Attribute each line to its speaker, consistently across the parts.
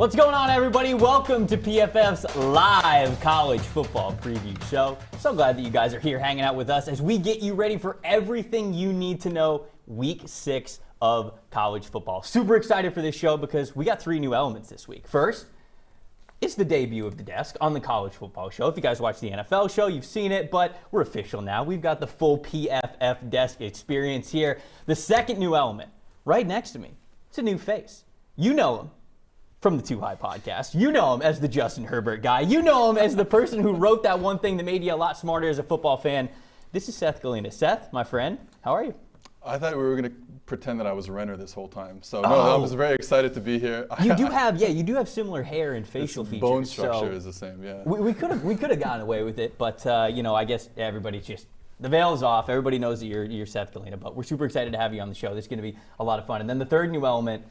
Speaker 1: What's going on, everybody? Welcome to PFF's live college football preview show. So glad that you guys are here hanging out with us as we get you ready for everything you need to know week 6 of college football. Super excited for this show because we got 3 new elements this week. First, it's the debut of the desk on the college football show. If you guys watch the NFL show, you've seen it, but we're official now. We've got the full PFF desk experience here. The second new element, right next to me, it's a new face. You know him from the Too High podcast. You know him as the Justin Herbert guy. You know him as the person who wrote that one thing that made you a lot smarter as a football fan. This is Seth Galena. Seth, my friend, how are you?
Speaker 2: I thought we were going to pretend that I was Renner this whole time. So, I was very excited to be here.
Speaker 1: You do have similar hair and facial features.
Speaker 2: Bone structure is the same, yeah.
Speaker 1: We could have gotten away with it, but, I guess everybody's just, the veil is off. Everybody knows that you're Seth Galena, but we're super excited to have you on the show. This is going to be a lot of fun. And then the third new element,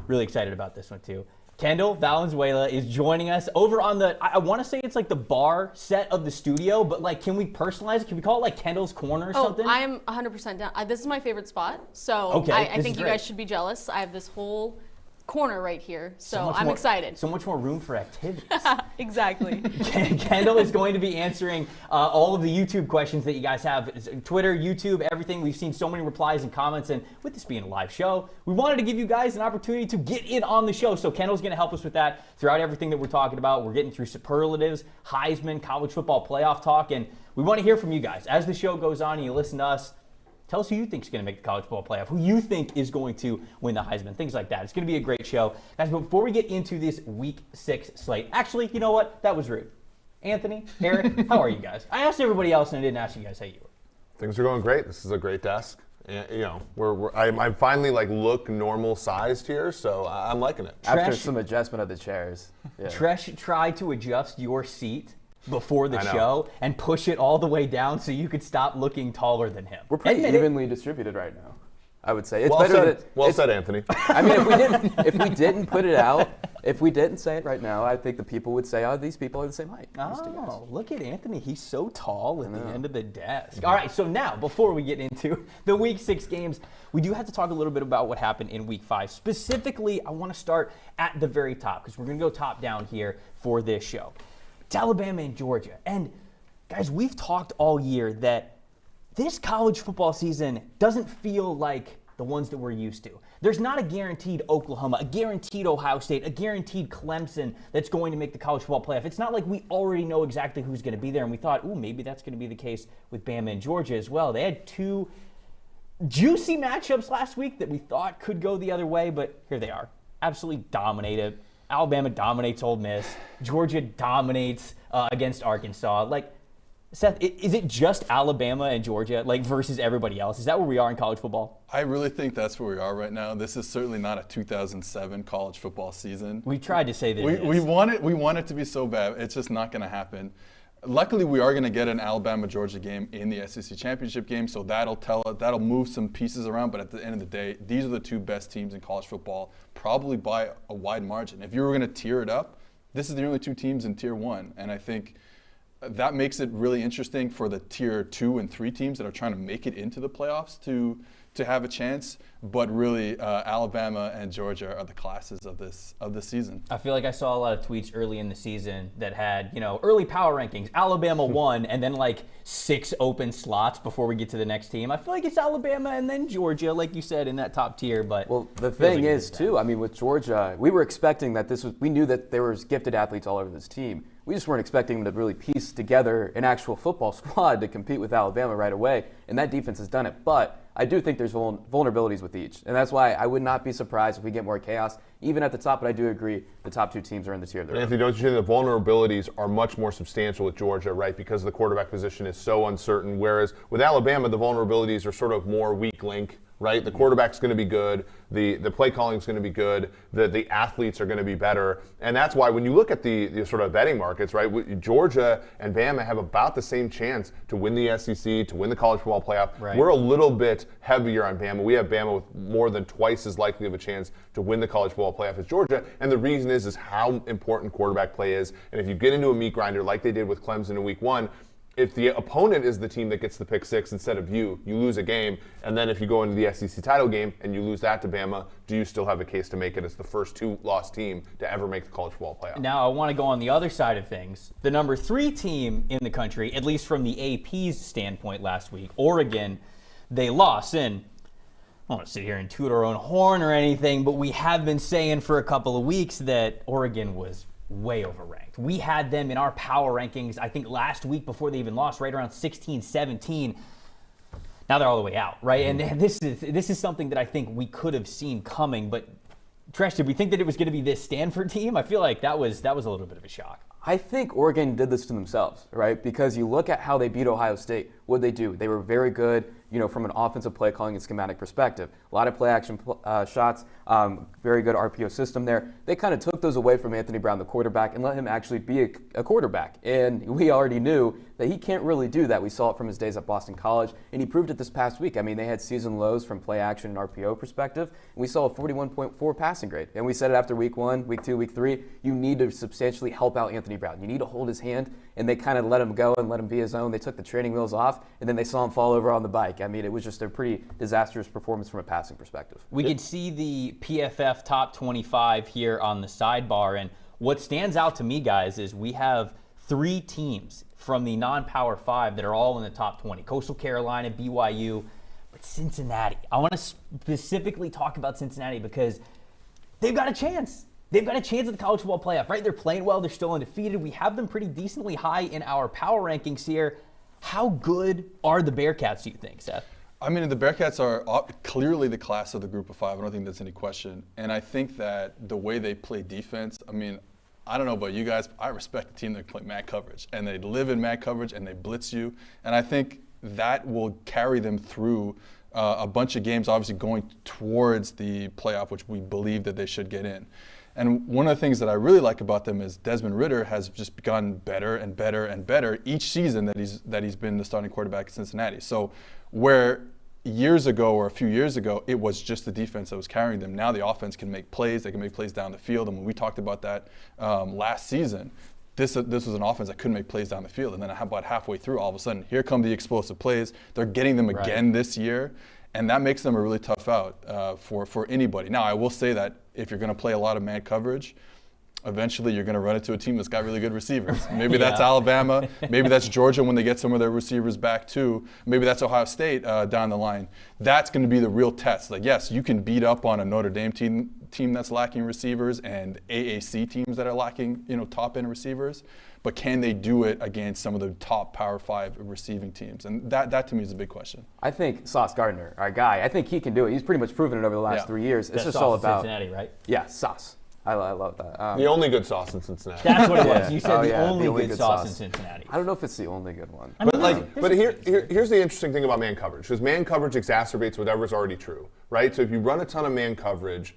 Speaker 1: really excited about this one too. Kendall Valenzuela is joining us over on the, I want to say it's like the bar set of the studio, but like, can we personalize it? Can we call it like Kendall's Corner or something?
Speaker 3: I am 100% down. This is my favorite spot, so
Speaker 1: okay,
Speaker 3: I think you guys should be jealous. I have this whole corner right here, so I'm excited.
Speaker 1: So much more room for activities.
Speaker 3: Exactly.
Speaker 1: Kendall is going to be answering all of the YouTube questions that you guys have. It's Twitter, YouTube, everything. We've seen so many replies and comments, and with this being a live show, we wanted to give you guys an opportunity to get in on the show. So Kendall's going to help us with that throughout everything that we're talking about. We're getting through superlatives, Heisman, college football playoff talk, and we want to hear from you guys. As the show goes on and you listen to us, tell us who you think is going to make the college football playoff, who you think is going to win the Heisman, things like that. It's going to be a great show. Guys, but before we get into this Week 6 slate, actually, you know what? That was rude. Anthony, Eric, how are you guys? I asked everybody else, and I didn't ask you guys how you were.
Speaker 4: Things are going great. This is a great desk. And, I'm finally look normal sized here, so I'm liking it.
Speaker 5: After some adjustment of the chairs. Yeah.
Speaker 1: Tresh tried to adjust your seat before the show and push it all the way down so you could stop looking taller than him.
Speaker 5: We're pretty evenly distributed right now, I would say. It's
Speaker 4: well
Speaker 5: better
Speaker 4: said. Well said, Anthony.
Speaker 5: I mean, if we didn't put it out, if we didn't say it right now, I think the people would say, these people are the same height.
Speaker 1: Oh, look at Anthony. He's so tall at the end of the desk. Mm-hmm. All right, so now, before we get into the Week 6 games, we do have to talk a little bit about what happened in Week 5. Specifically, I want to start at the very top because we're going to go top down here for this show. It's Alabama and Georgia. And guys, we've talked all year that this college football season doesn't feel like the ones that we're used to. There's not a guaranteed Oklahoma, a guaranteed Ohio State, a guaranteed Clemson that's going to make the college football playoff. It's not like we already know exactly who's going to be there, and we thought, maybe that's going to be the case with Bama and Georgia as well. They had 2 juicy matchups last week that we thought could go the other way, but here they are. Absolutely dominated. Alabama dominates Ole Miss. Georgia dominates against Arkansas. Seth, is it just Alabama and Georgia, versus everybody else? Is that where we are in college football?
Speaker 2: I really think that's where we are right now. This is certainly not a 2007 college football season.
Speaker 1: We tried to say that
Speaker 2: we want it to be so bad. It's just not going to happen. Luckily, we are going to get an Alabama-Georgia game in the SEC championship game, so that'll move some pieces around. But at the end of the day, these are the 2 best teams in college football, probably by a wide margin. If you were going to tier it up, this is the only 2 teams in Tier 1, and I think that makes it really interesting for the Tier 2 and 3 teams that are trying to make it into the playoffs to have a chance. But really, Alabama and Georgia are the classes of this season.
Speaker 1: I feel like I saw a lot of tweets early in the season that had, early power rankings. Alabama 1, and then 6 open slots before we get to the next team. I feel like it's Alabama and then Georgia, like you said, in that top tier. But
Speaker 5: the thing is, too, with Georgia, we were expecting that we knew that there was gifted athletes all over this team. We just weren't expecting them to really piece together an actual football squad to compete with Alabama right away, and that defense has done it. But I do think there's vulnerabilities with each, and that's why I would not be surprised if we get more chaos, even at the top. But I do agree the top 2 teams are in the tier.
Speaker 4: Anthony, don't you think the vulnerabilities are much more substantial with Georgia, right? Because the quarterback position is so uncertain, whereas with Alabama, the vulnerabilities are sort of more weak link, right? The quarterback's going to be good. The play calling is going to be good. The athletes are going to be better. And that's why when you look at the sort of betting markets, right, Georgia and Bama have about the same chance to win the SEC, to win the college football playoff.
Speaker 1: Right.
Speaker 4: We're a little bit heavier on Bama. We have Bama with more than twice as likely of a chance to win the college football playoff as Georgia. And the reason is how important quarterback play is. And if you get into a meat grinder like they did with Clemson in week 1, if the opponent is the team that gets the pick six instead of you lose a game. And then if you go into the SEC title game and you lose that to Bama, do you still have a case to make it as the first 2-loss team to ever make the college football playoff?
Speaker 1: Now I want to go on the other side of things. The number 3 team in the country, at least from the AP's standpoint last week, Oregon, they lost. And I don't want to sit here and toot our own horn or anything, but we have been saying for a couple of weeks that Oregon was way overranked. We had them in our power rankings, I think last week before they even lost, right around 16, 17. Now they're all the way out, right? And this is something that I think we could have seen coming. But Treash, did we think that it was going to be this Stanford team? I feel like that was a little bit of a shock.
Speaker 5: I think Oregon did this to themselves, right? Because you look at how they beat Ohio State. What did they do? They were very good, from an offensive play calling and schematic perspective. A lot of play action shots, very good RPO system there. They kind of took those away from Anthony Brown, the quarterback, and let him actually be a quarterback. And we already knew that he can't really do that. We saw it from his days at Boston College, and he proved it this past week. I mean, they had season lows from play action and RPO perspective, and we saw a 41.4 passing grade. And we said it after week 1, week 2, week 3, you need to substantially help out Anthony Brown. You need to hold his hand, and they kind of let him go and let him be his own. They took the training wheels off, and then they saw him fall over on the bike. I mean, it was just a pretty disastrous performance from a passing perspective.
Speaker 1: We could see the PFF top 25 here on the sidebar, and what stands out to me, guys, is we have 3 teams from the non-Power 5 that are all in the top 20. Coastal Carolina, BYU, but Cincinnati. I want to specifically talk about Cincinnati because they've got a chance. They've got a chance at the college football playoff, right? They're playing well. They're still undefeated. We have them pretty decently high in our power rankings here. How good are the Bearcats, do you think, Seth?
Speaker 2: I mean, the Bearcats are clearly the class of the group of 5. I don't think that's any question. And I think that the way they play defense, I mean, I don't know about you guys, but I respect the team that play man coverage. And they live in man coverage and they blitz you. And I think that will carry them through a bunch of games, obviously going towards the playoff, which we believe that they should get in. And one of the things that I really like about them is Desmond Ritter has just gotten better and better and better each season that he's been the starting quarterback at Cincinnati. So where years ago or a few years ago, it was just the defense that was carrying them. Now the offense can make plays. They can make plays down the field. And when we talked about that last season, this was an offense that couldn't make plays down the field. And then about halfway through, all of a sudden, here come the explosive plays. They're getting them again this year. And that makes them a really tough out for anybody. Now, I will say that if you're going to play a lot of man coverage, eventually you're going to run into a team that's got really good receivers. Maybe that's Alabama. Maybe that's Georgia when they get some of their receivers back too. Maybe that's Ohio State down the line. That's going to be the real test. Like, yes, you can beat up on a Notre Dame team that's lacking receivers and AAC teams that are lacking, top-end receivers. But can they do it against some of the top Power 5 receiving teams? And that to me is a big question.
Speaker 5: I think Sauce Gardner, our guy, I think he can do it. He's pretty much proven it over the last 3 years. It's just all about
Speaker 1: Cincinnati, right?
Speaker 5: Yeah, Sauce. I love that.
Speaker 4: The only good sauce in Cincinnati.
Speaker 1: That's what it was. You said the only good
Speaker 5: good
Speaker 1: sauce in Cincinnati.
Speaker 5: I don't know if it's the only good one.
Speaker 4: But here's the interesting thing about man coverage, because man coverage exacerbates whatever's already true, right? So if you run a ton of man coverage,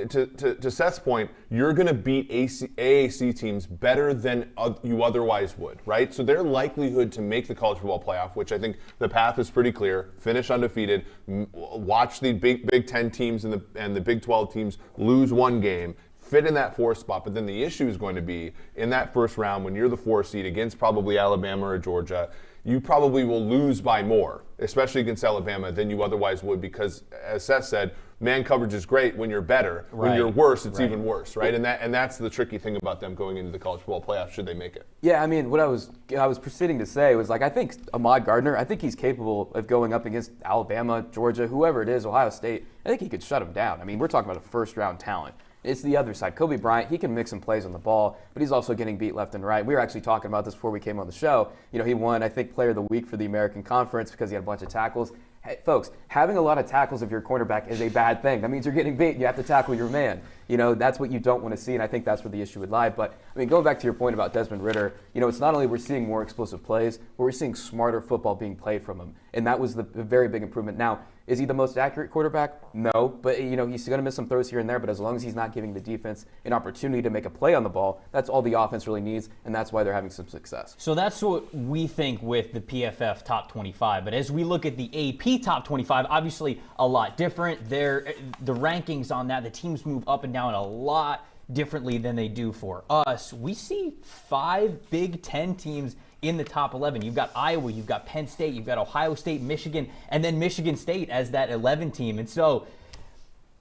Speaker 4: to Seth's point, you're going to beat AAC teams better than you otherwise would, right? So their likelihood to make the college football playoff, which I think the path is pretty clear, finish undefeated, watch the Big Ten teams and the Big 12 teams lose one game, fit in that 4th spot. But then the issue is going to be in that first round when you're the 4th seed against probably Alabama or Georgia, you probably will lose by more, especially against Alabama, than you otherwise would, because, as Seth said, man coverage is great when you're better. When you're worse, it's even worse, right? And that's the tricky thing about them going into the college football playoff, should they make it.
Speaker 5: Yeah, I mean, what I was proceeding to say was, like, I think Ahmad Gardner, I think he's capable of going up against Alabama, Georgia, whoever it is, Ohio State. I think he could shut him down. I mean, we're talking about a first-round talent. It's the other side. Kobe Bryant, he can mix some plays on the ball, but he's also getting beat left and right. We were actually talking about this before we came on the show. He won, I think, Player of the Week for the American Conference because he had a bunch of tackles. Hey, folks, having a lot of tackles of your cornerback is a bad thing. That means you're getting beat. You have to tackle your man. That's what you don't want to see, and I think that's where the issue would lie. But, I mean, going back to your point about Desmond Ritter, it's not only we're seeing more explosive plays, but we're seeing smarter football being played from him, and that was the very big improvement. Now, is he the most accurate quarterback? No, but he's going to miss some throws here and there, but as long as he's not giving the defense an opportunity to make a play on the ball, that's all the offense really needs, and that's why they're having some success.
Speaker 1: So that's what we think with the PFF top 25, but as we look at the AP top 25, obviously a lot different. The rankings on that, the teams move up and down a lot differently than they do for us. We see 5 Big Ten teams in the top 11. You've got Iowa, you've got Penn State, you've got Ohio State, Michigan, and then Michigan State as that 11 team. And so,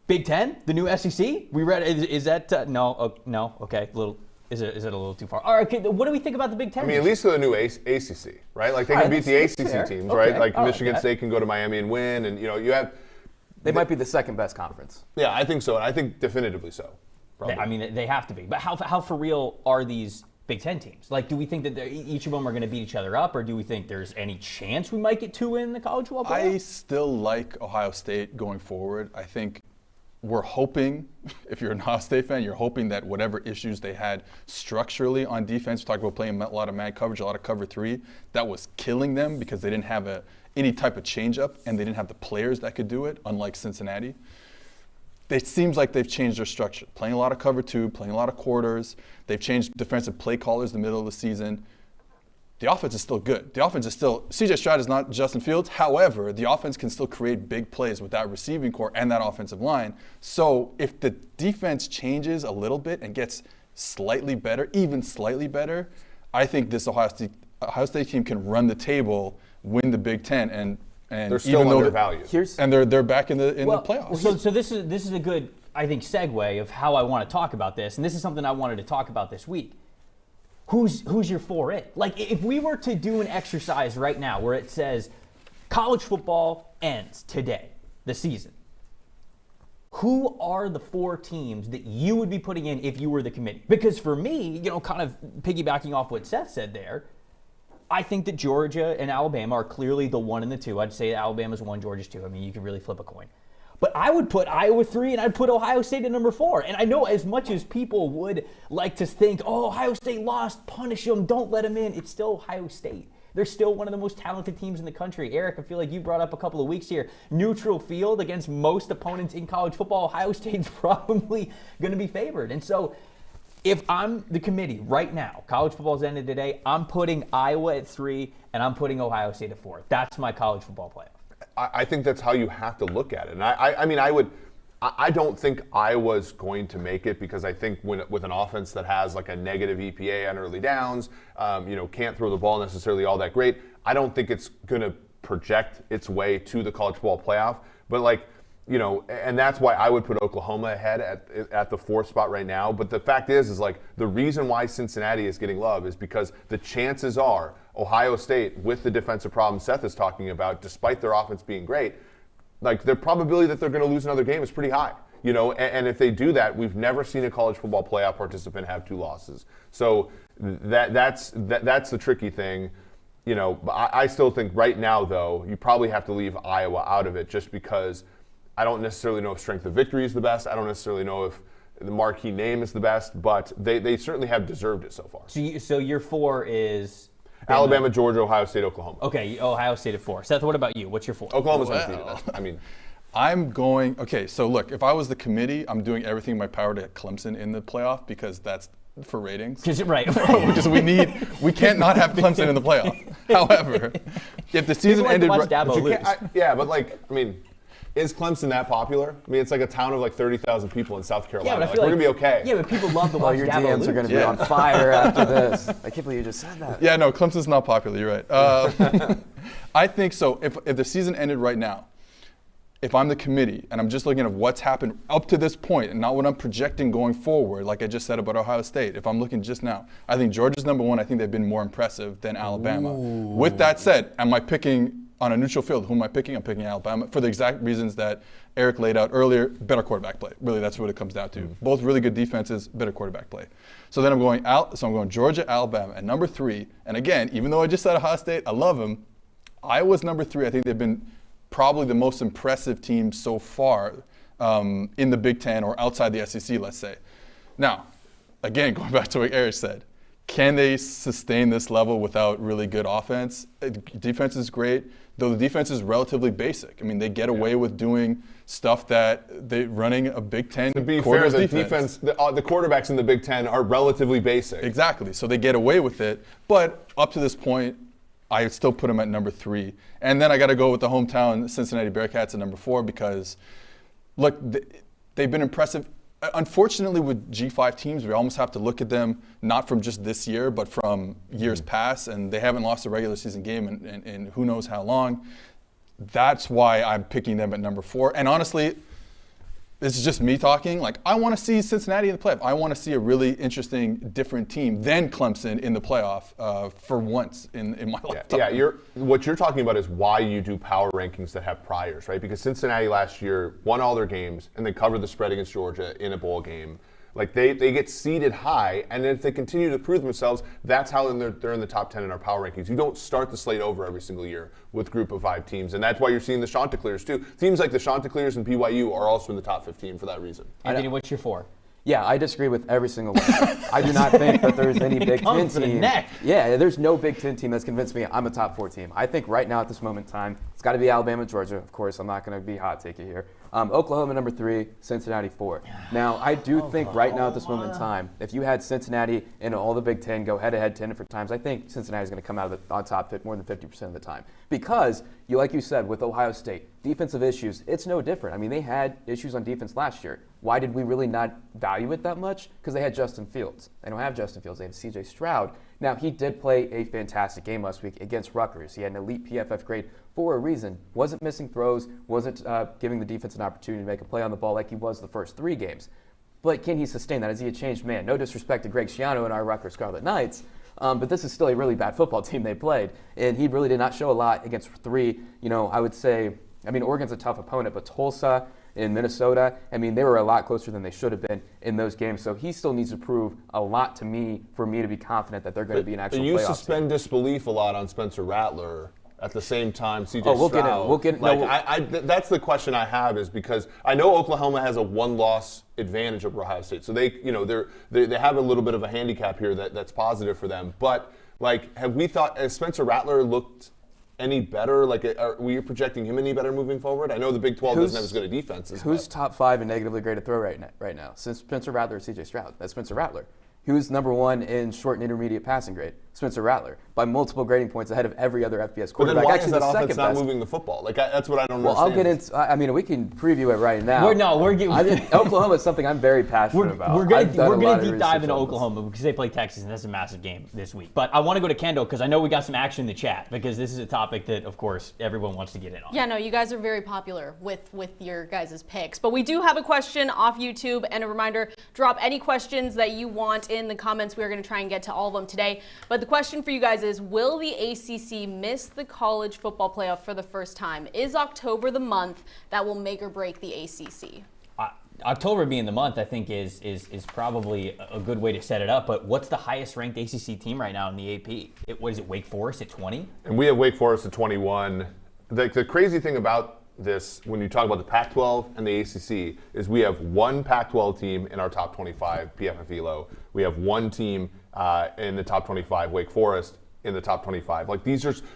Speaker 1: Big Ten, the new SEC. We read. Is that no? Okay, Is it a little too far? All right. Okay, what do we think about the Big Ten?
Speaker 4: I mean, at least for the new ACC, right? Like they can beat the ACC teams, right? Like Michigan State can go to Miami and win, and you have.
Speaker 5: They might be the second best conference.
Speaker 4: Yeah, I think so, and I think definitively so. Probably.
Speaker 1: I mean, they have to be. But how for real are these Big Ten teams? Like, do we think that each of them are going to beat each other up, or do we think there's any chance we might get two in the college football playoff?
Speaker 2: I still like Ohio State going forward. I think we're hoping, if you're an Ohio State fan, you're hoping that whatever issues they had structurally on defense, we talked about playing a lot of man coverage, a lot of cover 3, that was killing them because they didn't have any type of change-up and they didn't have the players that could do it, unlike Cincinnati. It seems like they've changed their structure, playing a lot of cover 2, playing a lot of quarters. They've changed defensive play callers in the middle of the season. The offense is still good. The offense is still, C.J. Stroud is not Justin Fields. However, the offense can still create big plays with that receiving core and that offensive line. So if the defense changes a little bit and gets slightly better, even slightly better, I think this Ohio State team can run the table, win the Big Ten, and
Speaker 4: they're still undervalued.
Speaker 2: And they're back in the playoffs.
Speaker 1: So this is a good, I think, segue of how I want to talk about this, and this is something I wanted to talk about this week. Who's your 4 in? Like, if we were to do an exercise right now where it says college football ends today, the season, who are the 4 teams that you would be putting in if you were the committee? Because for me, kind of piggybacking off what Seth said there, I think that Georgia and Alabama are clearly the 1 and the 2. I'd say Alabama's 1, Georgia's 2. I mean, you can really flip a coin. But I would put Iowa 3, and I'd put Ohio State at number 4. And I know as much as people would like to think, Ohio State lost, punish them, don't let them in, it's still Ohio State. They're still one of the most talented teams in the country. Eric, I feel like you brought up a couple of weeks here. Neutral field against most opponents in college football, Ohio State's probably going to be favored. And so if I'm the committee right now, college football's ended today, I'm putting Iowa at 3, and I'm putting Ohio State at 4. That's my college football playoff.
Speaker 4: I think that's how you have to look at it. And I don't think Iowa's going to make it because I think with an offense that has like a negative EPA on early downs, can't throw the ball necessarily all that great, I don't think it's going to project its way to the college football playoff. But and that's why I would put Oklahoma ahead at the 4th spot right now. But the fact is like the reason why Cincinnati is getting love is because the chances are Ohio State, with the defensive problem Seth is talking about, despite their offense being great, like the probability that they're going to lose another game is pretty high. And if they do that, we've never seen a college football playoff participant have 2 losses. So that's the tricky thing. I still think right now, though, you probably have to leave Iowa out of it just because I don't necessarily know if strength of victory is the best. I don't necessarily know if the marquee name is the best, but they certainly have deserved it so far.
Speaker 1: So your 4 is?
Speaker 4: Alabama, Georgia, Ohio State, Oklahoma.
Speaker 1: Okay, Ohio State at 4. Seth, what about you? What's your 4?
Speaker 4: Oklahoma's undefeated.
Speaker 2: I'm going, okay, so look, if I was the committee, I'm doing everything in my power to get Clemson in the playoff because that's for ratings.
Speaker 1: Right.
Speaker 2: Because we can't not have Clemson in the playoff. However, if the season ended
Speaker 4: is Clemson that popular? I mean, it's like a town of like 30,000 people in South Carolina.
Speaker 1: Yeah, but
Speaker 4: we're going to be okay.
Speaker 1: Yeah, but people love to watch
Speaker 5: your
Speaker 1: Dabo
Speaker 5: DMs are going to be on fire after this. I can't believe you just said that.
Speaker 2: Yeah, no, Clemson's not popular. You're right. I think so. If the season ended right now, if I'm the committee and I'm just looking at what's happened up to this point and not what I'm projecting going forward, like I just said about Ohio State, if I'm looking just now, I think Georgia's number 1. I think they've been more impressive than Alabama. Ooh. With that said, am I picking on a neutral field? Who am I picking? I'm picking Alabama for the exact reasons that Eric laid out earlier. Better quarterback play. Really, that's what it comes down to. Mm-hmm. Both really good defenses, better quarterback play. So then I'm going Georgia, Alabama, and number 3. And again, even though I just said Ohio State, I love them. Iowa's number 3. I think they've been probably the most impressive team so far in the Big Ten or outside the SEC, let's say. Now, again, going back to what Eric said, can they sustain this level without really good offense? Defense is great, though the defense is relatively basic. I mean, they get away with doing stuff that they're running a Big Ten.
Speaker 4: To be fair, the defense, the quarterbacks in the Big Ten are relatively basic.
Speaker 2: Exactly, so they get away with it. But up to this point, I would still put them at number 3. And then I got to go with the hometown Cincinnati Bearcats at number 4 because, look, they've been impressive unfortunately, with G5 teams, we almost have to look at them not from just this year, but from years past, and they haven't lost a regular season game in who knows how long. That's why I'm picking them at number 4. And honestly, this is just me talking. Like, I want to see Cincinnati in the playoff. I want to see a really interesting, different team than Clemson in the playoff for once in my lifetime.
Speaker 4: Yeah, what you're talking about is why you do power rankings that have priors, right? Because Cincinnati last year won all their games and they covered the spread against Georgia in a bowl game. Like, they get seeded high, and if they continue to prove themselves, that's how they're in the top 10 in our power rankings. You don't start the slate over every single year with group of 5 teams, and that's why you're seeing the Chanticleers too. Teams like the Chanticleers and BYU are also in the top 15 for that reason.
Speaker 1: Anthony, what's your 4?
Speaker 5: Yeah, I disagree with every single one. I do not think that there's any Big Ten team. Yeah, there's no Big Ten team that's convinced me I'm a top 4 team. I think right now at this moment in time, it's got to be Alabama, Georgia. Of course, I'm not going to be hot takey here. Oklahoma number 3, Cincinnati 4. Now, I do think right now at this moment in time, if you had Cincinnati in all the Big Ten go head-to-head 10 different times, I think Cincinnati's going to come out of it on top more than 50% of the time. Because, like you said, with Ohio State, defensive issues, it's no different. I mean, they had issues on defense last year. Why did we really not value it that much? Because they had Justin Fields. They don't have Justin Fields. They have C.J. Stroud. Now, he did play a fantastic game last week against Rutgers. He had an elite PFF grade for a reason. Wasn't missing throws, wasn't giving the defense an opportunity to make a play on the ball like he was the first 3 games. But can he sustain that? Is he a changed man? No disrespect to Greg Schiano and our Rutgers Scarlet Knights, but this is still a really bad football team they played. And he really did not show a lot against 3, I would say, Oregon's a tough opponent, but Tulsa in Minnesota, they were a lot closer than they should have been in those games. So he still needs to prove a lot to me for me to be confident that they're going to be an actual playoff team.
Speaker 4: You suspend disbelief a lot on Spencer Rattler. At the same time, C.J. Stroud.
Speaker 5: We'll get it.
Speaker 4: That's the question I have, is because I know Oklahoma has a 1-loss advantage over Ohio State, so they have a little bit of a handicap here that's positive for them. But have we thought, has Spencer Rattler looked any better? Are we projecting him any better moving forward? I know the Big 12 doesn't have as good a defenses.
Speaker 5: Who's top 5 in negatively graded throw right now? Since Spencer Rattler or C.J. Stroud? That's Spencer Rattler. Who's number 1 in short and intermediate passing grade? Spencer Rattler, by multiple grading points ahead of every other FBS quarterback.
Speaker 4: But then why is that offense not moving the football? That's what I don't understand.
Speaker 5: Well, I'll get into. We can preview it right now. Oklahoma is something I'm very passionate about.
Speaker 1: We're going to deep dive into Oklahoma because they play Texas, and that's a massive game this week. But I want to go to Kendall because I know we got some action in the chat because this is a topic that, of course, everyone wants to get in on.
Speaker 3: Yeah, no, you guys are very popular with your guys' picks. But we do have a question off YouTube, and a reminder: drop any questions that you want in the comments. We are going to try and get to all of them today. But the question for you guys is, will the ACC miss the college football playoff for the first time? Is October the month that will make or break the ACC?
Speaker 1: October being the month, I think, is probably a good way to set it up. But what's the highest ranked ACC team right now in the AP? What is it, Wake Forest at 20?
Speaker 4: And we have Wake Forest at 21. The crazy thing about this, when you talk about the Pac-12 and the ACC, is we have one Pac-12 team in our top 25 PFF ELO. We have one team in the top 25, Wake Forest, in the top 25.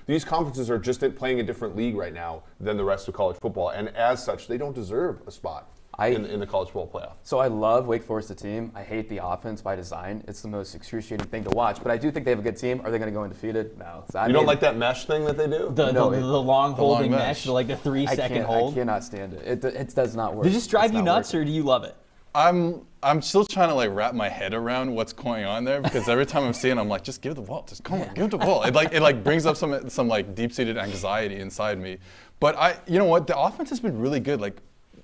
Speaker 4: These conferences are just playing a different league right now than the rest of college football, and as such, they don't deserve a spot in the college football playoff.
Speaker 5: So I love Wake Forest, the team. I hate the offense by design. It's the most excruciating thing to watch, but I do think they have a good team. Are they going to go undefeated? No.
Speaker 4: You don't like that mesh thing that they do?
Speaker 1: The long holding mesh, the 3-second hold?
Speaker 5: I cannot stand it. It does not work.
Speaker 1: Does this drive you nuts, or do you love it?
Speaker 2: I'm still trying to wrap my head around what's going on there, because every time I'm seeing it, I'm like, just give it the ball. Just come on, give it the ball. It brings up some deep-seated anxiety inside me. But you know what? The offense has been really good.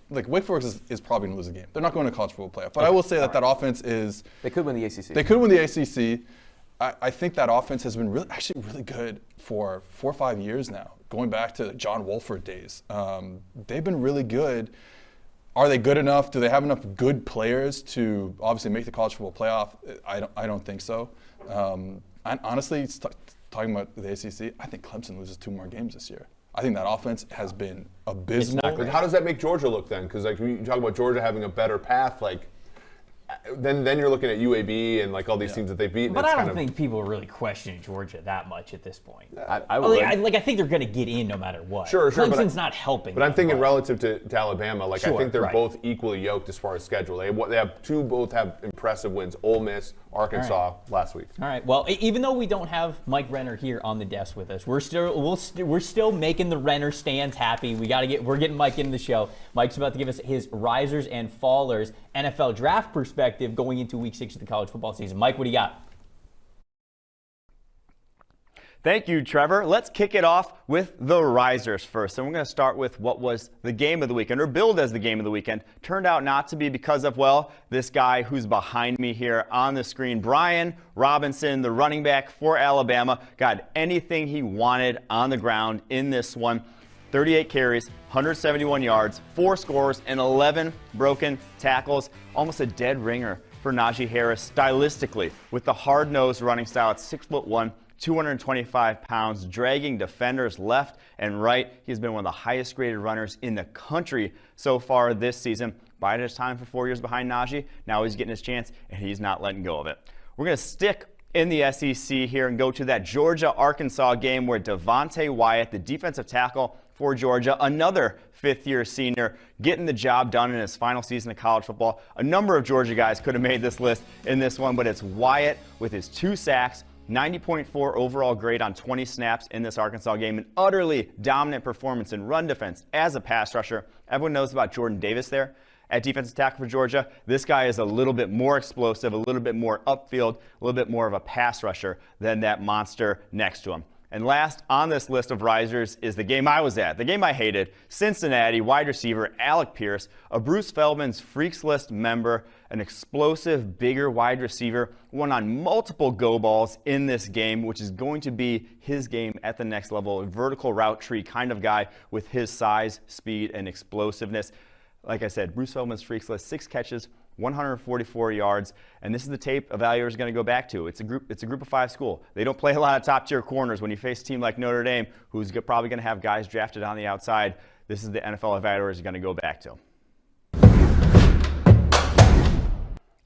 Speaker 2: Wake Forest is probably going to lose a game. They're not going to college football playoff. But I will say that offense is.
Speaker 5: They could win the ACC.
Speaker 2: They could win the ACC. I think that offense has been really good for 4 or 5 years now, going back to John Wolford days. They've been really good. Are they good enough? Do they have enough good players to obviously make the college football playoff? I don't think so. Honestly, talking about the ACC, I think Clemson loses 2 more games this year. I think that offense has been abysmal.
Speaker 4: How does that make Georgia look then? Because when you talk about Georgia having a better path, then you're looking at UAB and like all these teams that they've beaten.
Speaker 1: But I don't think people really question Georgia that much at this point.
Speaker 5: I would.
Speaker 1: I think they're going to get in no matter what.
Speaker 4: Sure.
Speaker 1: Clemson's not helping.
Speaker 4: But I'm thinking relative to Alabama, like I think they're
Speaker 1: right.
Speaker 4: both equally yoked as far as schedule. Both have impressive wins. Ole Miss, Arkansas last week.
Speaker 1: All right. Well, even though we don't have Mike Renner here on the desk with us, we're still making the Renner stands happy. We're getting Mike in the show. Mike's about to give us his risers and fallers NFL draft perspective going into Week 6 of the college football season. Mike, what do you got?
Speaker 6: Thank you, Trevor. Let's kick it off with the risers first. And we're going to start with what was the game of the weekend, or billed as the game of the weekend. Turned out not to be because of, well, this guy who's behind me here on the screen, Brian Robinson, the running back for Alabama, got anything he wanted on the ground in this one. 38 carries, 171 yards, 4 scores, and 11 broken tackles. Almost a dead ringer for Najee Harris stylistically with the hard-nosed running style at 6'1", 225 pounds, dragging defenders left and right. He's been one of the highest graded runners in the country so far this season. Bided his time for 4 years behind Najee. Now he's getting his chance, and he's not letting go of it. We're going to stick in the SEC here and go to that Georgia-Arkansas game where Devonta Wyatt, the defensive tackle for Georgia, another fifth-year senior, getting the job done in his final season of college football. A number of Georgia guys could have made this list in this one, but it's Wyatt with his 2 sacks, 90.4 overall grade on 20 snaps in this Arkansas game, an utterly dominant performance in run defense as a pass rusher. Everyone knows about Jordan Davis there at defensive tackle for Georgia. This guy is a little bit more explosive, a little bit more upfield, a little bit more of a pass rusher than that monster next to him. And last on this list of risers is the game I was at, the game I hated. Cincinnati wide receiver Alec Pierce, a Bruce Feldman's Freaks List member, an explosive, bigger wide receiver, won on multiple go balls in this game, which is going to be his game at the next level, a vertical route tree kind of guy with his size, speed, and explosiveness. Like I said, Bruce Feldman's Freaks List, 6 catches, 144 yards, and this is the tape evaluators are going to go back to. It's a group of 5 school. They don't play a lot of top-tier corners. When you face a team like Notre Dame, who's probably going to have guys drafted on the outside, this is the NFL evaluators are going to go back to.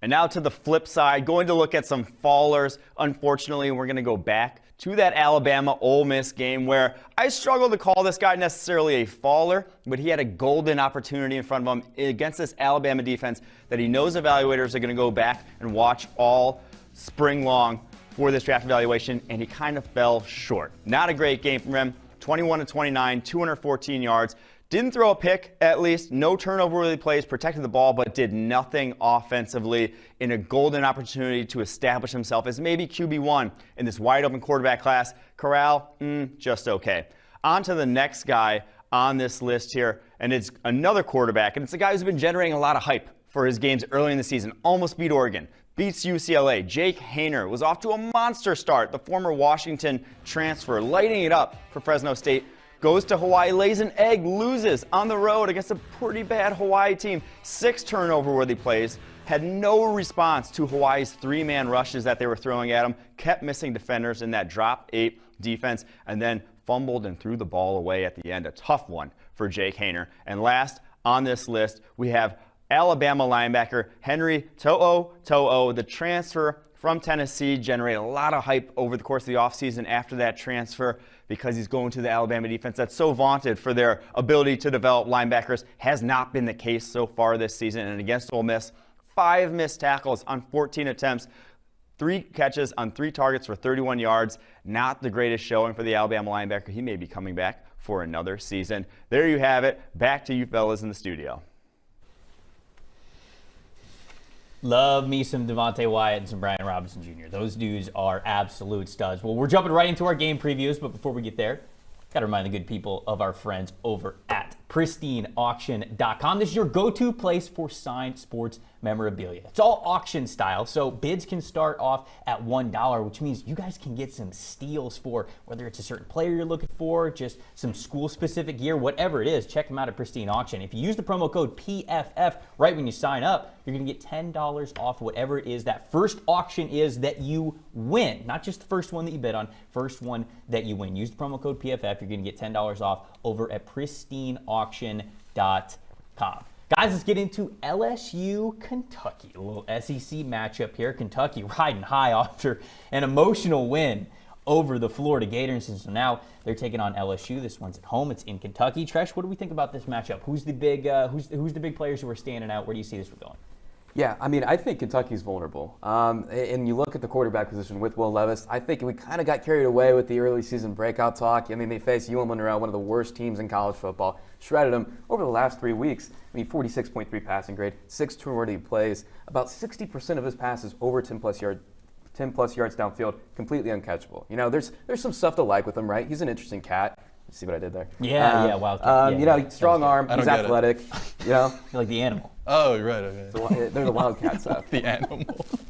Speaker 6: And now to the flip side, going to look at some fallers. Unfortunately, we're going to go back to that Alabama-Ole Miss game where I struggle to call this guy necessarily a faller, but he had a golden opportunity in front of him against this Alabama defense that he knows evaluators are going to go back and watch all spring long for this draft evaluation, and he kind of fell short. Not a great game from him. 21-29, 214 yards. Didn't throw a pick, at least. No turnover-worthy plays, protected the ball, but did nothing offensively in a golden opportunity to establish himself as maybe QB1 in this wide-open quarterback class. Corral, just okay. On to the next guy on this list here, and it's another quarterback, and it's a guy who's been generating a lot of hype for his games early in the season. Almost beat Oregon. Beats UCLA. Jake Haener was off to a monster start. The former Washington transfer, lighting it up for Fresno State. Goes to Hawaii, lays an egg, loses on the road against a pretty bad Hawaii team. 6 turnover-worthy plays, had no response to Hawaii's 3-man rushes that they were throwing at him, kept missing defenders in that drop 8 defense, and then fumbled and threw the ball away at the end. A tough one for Jake Haener. And last on this list, we have Alabama linebacker Henry Toto, the transfer from Tennessee, generated a lot of hype over the course of the offseason after that transfer because he's going to the Alabama defense that's so vaunted for their ability to develop linebackers. Has not been the case so far this season. And against Ole Miss, 5 missed tackles on 14 attempts, 3 catches on 3 targets for 31 yards. Not the greatest showing for the Alabama linebacker. He may be coming back for another season. There you have it. Back to you fellas in the studio.
Speaker 1: Love me some Devonta Wyatt and some Brian Robinson Jr. Those dudes are absolute studs. Well, we're jumping right into our game previews, but before we get there, got to remind the good people of our friends over at pristineauction.com. This is your go-to place for signed sports memorabilia. It's all auction style, so bids can start off at $1, which means you guys can get some steals for whether it's a certain player you're looking for, just some school-specific gear, whatever it is. Check them out at Pristine Auction. If you use the promo code PFF right when you sign up, you're going to get $10 off whatever it is that first auction is that you win. Not just the first one that you bid on, first one that you win. Use the promo code PFF. You're going to get $10 off over at pristineauction.com. Guys, let's get into LSU Kentucky. A little SEC matchup here. Kentucky riding high after an emotional win over the Florida Gators. And so now they're taking on LSU. This one's at home. It's in Kentucky. Tresh, what do we think about this matchup? Who's the big who's the big players who are standing out? Where do you see this one going?
Speaker 5: Yeah, I mean, I think Kentucky's vulnerable. And you look at the quarterback position with Will Levis, I think we kind of got carried away with the early season breakout talk. I mean, they faced UM Monroe, one of the worst teams in college football, shredded them over the last 3 weeks. I mean, 46.3 passing grade, 6 turnover plays, about 60% of his passes over 10-plus yards downfield, completely uncatchable. You know, there's some stuff to like with him, right? He's an interesting cat. See what I did there?
Speaker 1: Yeah, Wildcat.
Speaker 5: You know, strong arm, he's athletic. You know,
Speaker 1: like the animal.
Speaker 2: Oh, right, okay.
Speaker 5: They're the Wildcat stuff.
Speaker 2: The animal.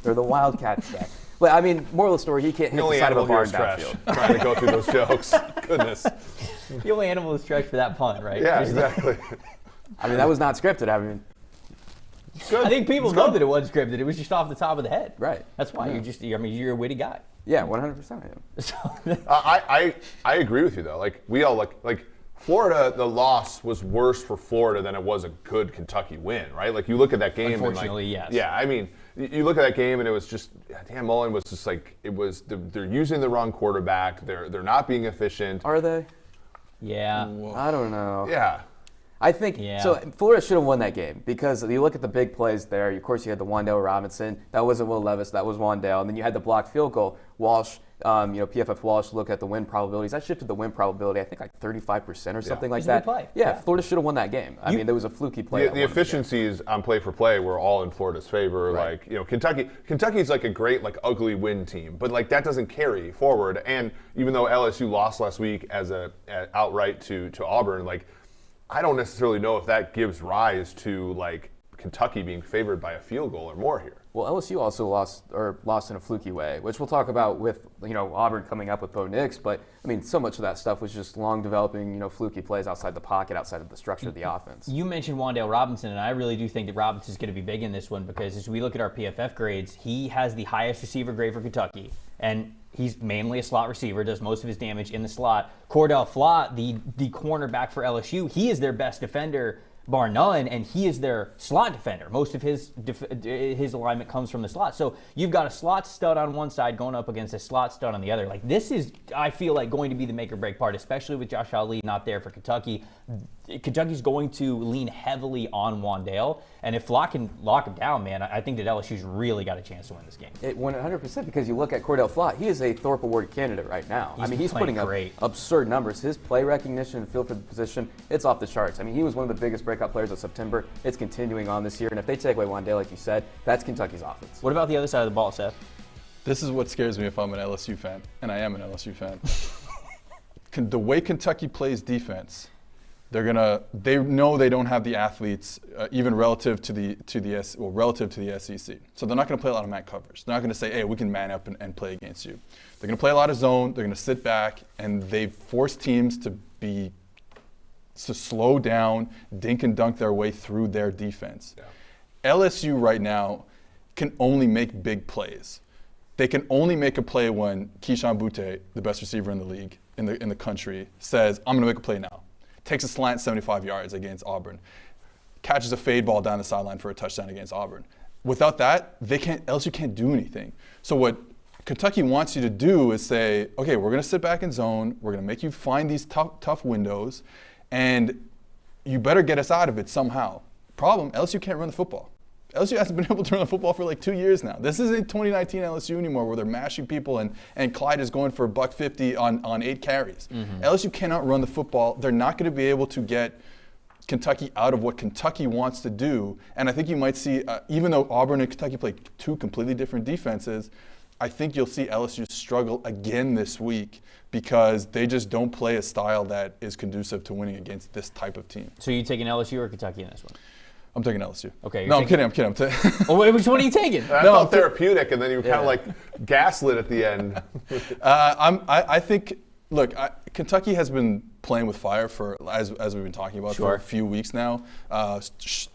Speaker 5: They're the Wildcat stuff. But I mean, moral of the story, he can't hit the side of a barn downfield.
Speaker 4: Trying to go through those jokes. Goodness.
Speaker 1: The only animal is Tresh for that punt, right?
Speaker 4: Yeah, exactly.
Speaker 5: I mean, that was not scripted. I mean,
Speaker 1: I think people know that it wasn't scripted. It was just off the top of the head.
Speaker 5: Right.
Speaker 1: That's why you're a witty guy.
Speaker 5: Yeah, 100% I am.
Speaker 1: So,
Speaker 4: I agree with you though. Like we all like Florida, the loss was worse for Florida than it was a good Kentucky win, right? Like you look at that game.
Speaker 1: Unfortunately,
Speaker 4: and
Speaker 1: yes.
Speaker 4: Yeah, I mean, you look at that game and it was just Dan Mullen was just like they're using the wrong quarterback. They're not being efficient.
Speaker 5: Are they?
Speaker 1: yeah.
Speaker 5: I don't know.
Speaker 4: Yeah.
Speaker 5: I think
Speaker 1: Yeah.
Speaker 5: so. Florida should have won that game because you look at the big plays there. Of course, you had the Wandale Robinson. That wasn't Will Levis. That was Wandale. And then you had the blocked field goal. Walsh, PFF Walsh, look at the win probabilities. I shifted the win probability, I think, like 35% or something like
Speaker 1: It's a
Speaker 5: that.
Speaker 1: good play.
Speaker 5: Yeah,
Speaker 1: Yeah.
Speaker 5: Florida should have won that game. I mean, there was a fluky play.
Speaker 4: The efficiencies on play for play were all in Florida's favor.
Speaker 5: Right.
Speaker 4: Like, Kentucky's like a great, like, ugly win team, but like that doesn't carry forward. And even though LSU lost last week as outright to Auburn, like, I don't necessarily know if that gives rise to like Kentucky being favored by a field goal or more here.
Speaker 5: Well, LSU also lost in a fluky way, which we'll talk about with Auburn coming up with Bo Nix. But I mean, so much of that stuff was just long developing, fluky plays outside the pocket, outside of the structure of the offense.
Speaker 1: You mentioned Wandale Robinson, and I really do think that Robinson's going to be big in this one because as we look at our PFF grades, he has the highest receiver grade for Kentucky, and he's mainly a slot receiver, does most of his damage in the slot. Cordell Flott, the cornerback for LSU, he is their best defender, bar none, and he is their slot defender. Most of his alignment comes from the slot. So you've got a slot stud on one side going up against a slot stud on the other. Like this is, I feel like, going to be the make or break part, especially with Josh Ali not there for Kentucky. Kentucky's going to lean heavily on Wandale, and if Flott can lock him down, man, I think that LSU's really got a chance to win this game.
Speaker 5: 100%, because you look at Cordell Flott, he is a Thorpe Award candidate right now. He's putting up
Speaker 1: great.
Speaker 5: absurd numbers. His play recognition and feel for the position, it's off the charts. I mean, he was one of the biggest breakout players of September. It's continuing on this year, and if they take away Wandale, like you said, that's Kentucky's offense.
Speaker 1: What about the other side of the ball, Seth?
Speaker 2: This is what scares me if I'm an LSU fan, and I am an LSU fan. The way Kentucky plays defense, they know they don't have the athletes even relative to the SEC. So they're not going to play a lot of man coverage. They're not going to say, hey, we can man up and play against you. They're going to play a lot of zone. They're going to sit back, and they force teams to slow down, dink and dunk their way through their defense. Yeah. LSU right now can only make big plays. They can only make a play when Keyshawn Butte, the best receiver in the league, in the country, says, I'm going to make a play now. Takes a slant 75 yards against Auburn. Catches a fade ball down the sideline for a touchdown against Auburn. Without that, LSU can't do anything. So what Kentucky wants you to do is say, okay, we're going to sit back in zone. We're going to make you find these tough windows, and you better get us out of it somehow. Problem, LSU can't run the football. LSU hasn't been able to run the football for like 2 years now. This isn't 2019 LSU anymore where they're mashing people and Clyde is going for $150 on 8 carries. Mm-hmm. LSU cannot run the football. They're not going to be able to get Kentucky out of what Kentucky wants to do. And I think you might see, even though Auburn and Kentucky play two completely different defenses, I think you'll see LSU struggle again this week because they just don't play a style that is conducive to winning against this type of team.
Speaker 1: So you taking LSU or Kentucky in this one?
Speaker 2: I'm taking LSU.
Speaker 1: Okay.
Speaker 2: No, I'm kidding.
Speaker 1: Oh, wait, which one are you taking?
Speaker 4: That felt therapeutic, and then you were kind of like gaslit at the end.
Speaker 2: I think, look, Kentucky has been playing with fire as we've been talking about for a few weeks now.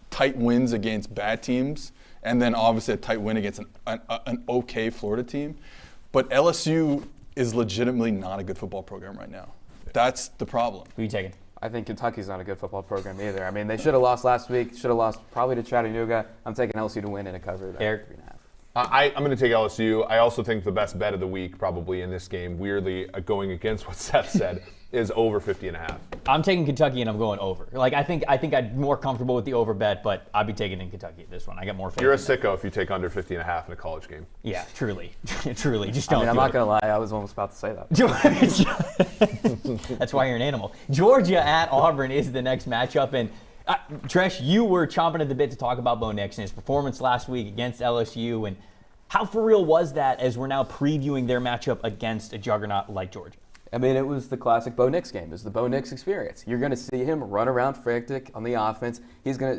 Speaker 2: Tight wins against bad teams, and then obviously a tight win against an okay Florida team. But LSU is legitimately not a good football program right now. That's the problem.
Speaker 1: Who are you taking?
Speaker 5: I think Kentucky's not a good football program either. I mean, they should have lost last week. Should have lost probably to Chattanooga. I'm taking LSU to win in a cover.
Speaker 1: Eric?
Speaker 5: 3.5.
Speaker 4: I'm going to take LSU. I also think the best bet of the week probably in this game, weirdly going against what Seth said, is over 50.5.
Speaker 1: I'm taking Kentucky and I'm going over. Like I think I'm more comfortable with the over bet, but I'd be taking in Kentucky at this one. I got more faith.
Speaker 4: You're a sicko if you take under 50.5 in a college game.
Speaker 1: Yeah, truly. Truly. Just don't.
Speaker 5: I'm not going to lie. I was almost about to say that.
Speaker 1: That's why you're an animal. Georgia at Auburn is the next matchup. And Tresh, you were chomping at the bit to talk about Bo Nix and his performance last week against LSU. And how for real was that as we're now previewing their matchup against a juggernaut like Georgia?
Speaker 5: I mean, it was the classic Bo Nix game. It was the Bo Nix experience. You're going to see him run around frantic on the offense.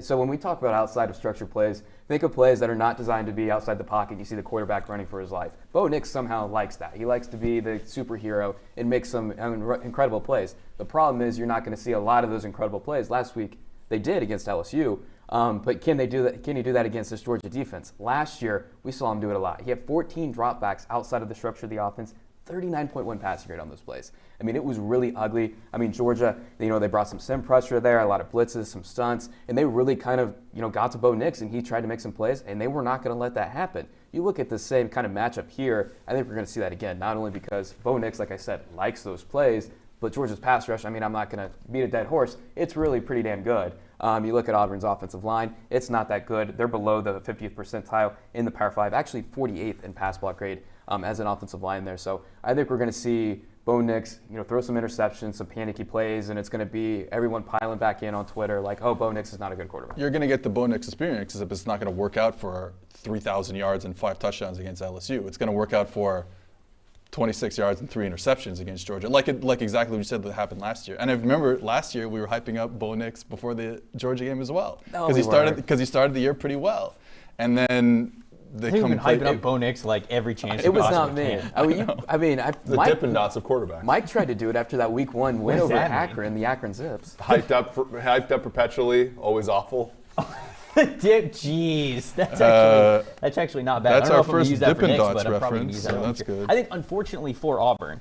Speaker 5: So when we talk about outside of structured plays, think of plays that are not designed to be outside the pocket. You see the quarterback running for his life. Bo Nix somehow likes that. He likes to be the superhero and make some incredible plays. The problem is you're not going to see a lot of those incredible plays. Last week they did against LSU. But can they do that? Can he do that against this Georgia defense? Last year we saw him do it a lot. He had 14 dropbacks outside of the structure of the offense. 39.1 passing rate on those plays. I mean, it was really ugly. I mean, Georgia, they brought some sim pressure there, a lot of blitzes, some stunts, and they really kind of, got to Bo Nix, and he tried to make some plays, and they were not going to let that happen. You look at the same kind of matchup here, I think we're going to see that again, not only because Bo Nix, like I said, likes those plays, but Georgia's pass rush, I mean, I'm not going to beat a dead horse. It's really pretty damn good. You look at Auburn's offensive line, it's not that good. They're below the 50th percentile in the Power 5, actually 48th in pass block grade as an offensive line there. So I think we're going to see Bo Nix, throw some interceptions, some panicky plays, and it's going to be everyone piling back in on Twitter like, oh, Bo Nix is not a good quarterback.
Speaker 2: You're going to get the Bo Nix experience, except it's not going to work out for 3,000 yards and 5 touchdowns against LSU. It's going to work out for 26 yards and 3 interceptions against Georgia, like exactly what you said that happened last year. And I remember last year we were hyping up Bo Nix before the Georgia game as well, because he started the year pretty well, and then they come and
Speaker 1: hyping up Bo Nix like every chance.
Speaker 5: It was not me.
Speaker 4: The Dippin' Dots of quarterbacks.
Speaker 5: Mike tried to do it after that week 1 win over Akron, the Akron Zips.
Speaker 4: Hyped up perpetually, always awful.
Speaker 1: Jeez, that's actually not bad.
Speaker 2: That's
Speaker 1: I don't know
Speaker 2: our
Speaker 1: if I'm
Speaker 2: first
Speaker 1: use that for
Speaker 2: Dippin'
Speaker 1: Nix,
Speaker 2: Dots
Speaker 1: but I'm probably gonna
Speaker 2: reference,
Speaker 1: use that
Speaker 2: so
Speaker 1: one
Speaker 2: that's
Speaker 1: here.
Speaker 2: good.
Speaker 1: I think, unfortunately for Auburn,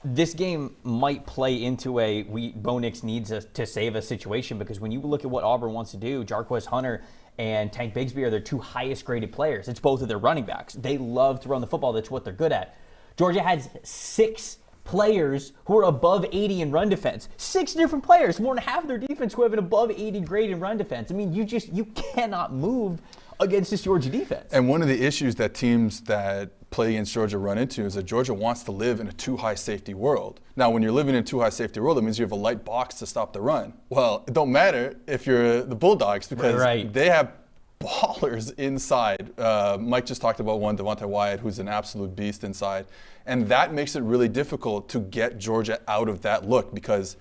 Speaker 1: this game might play into a Bo Nix needs to save a situation, because when you look at what Auburn wants to do, Jarquez Hunter and Tank Bigsby are their 2 highest graded players. It's both of their running backs. They love to run the football. That's what they're good at. Georgia has 6 players who are above 80 in run defense. 6 different players, more than half their defense, who have an above 80 grade in run defense. I mean, you cannot move against this Georgia defense.
Speaker 2: And one of the issues that teams that play against Georgia run into is that Georgia wants to live in a too high safety world. Now, when you're living in a too high safety world, that means you have a light box to stop the run. Well, it don't matter if you're the Bulldogs, because they have ballers inside. Mike just talked about one, Devonta Wyatt, who's an absolute beast inside. And that makes it really difficult to get Georgia out of that look, because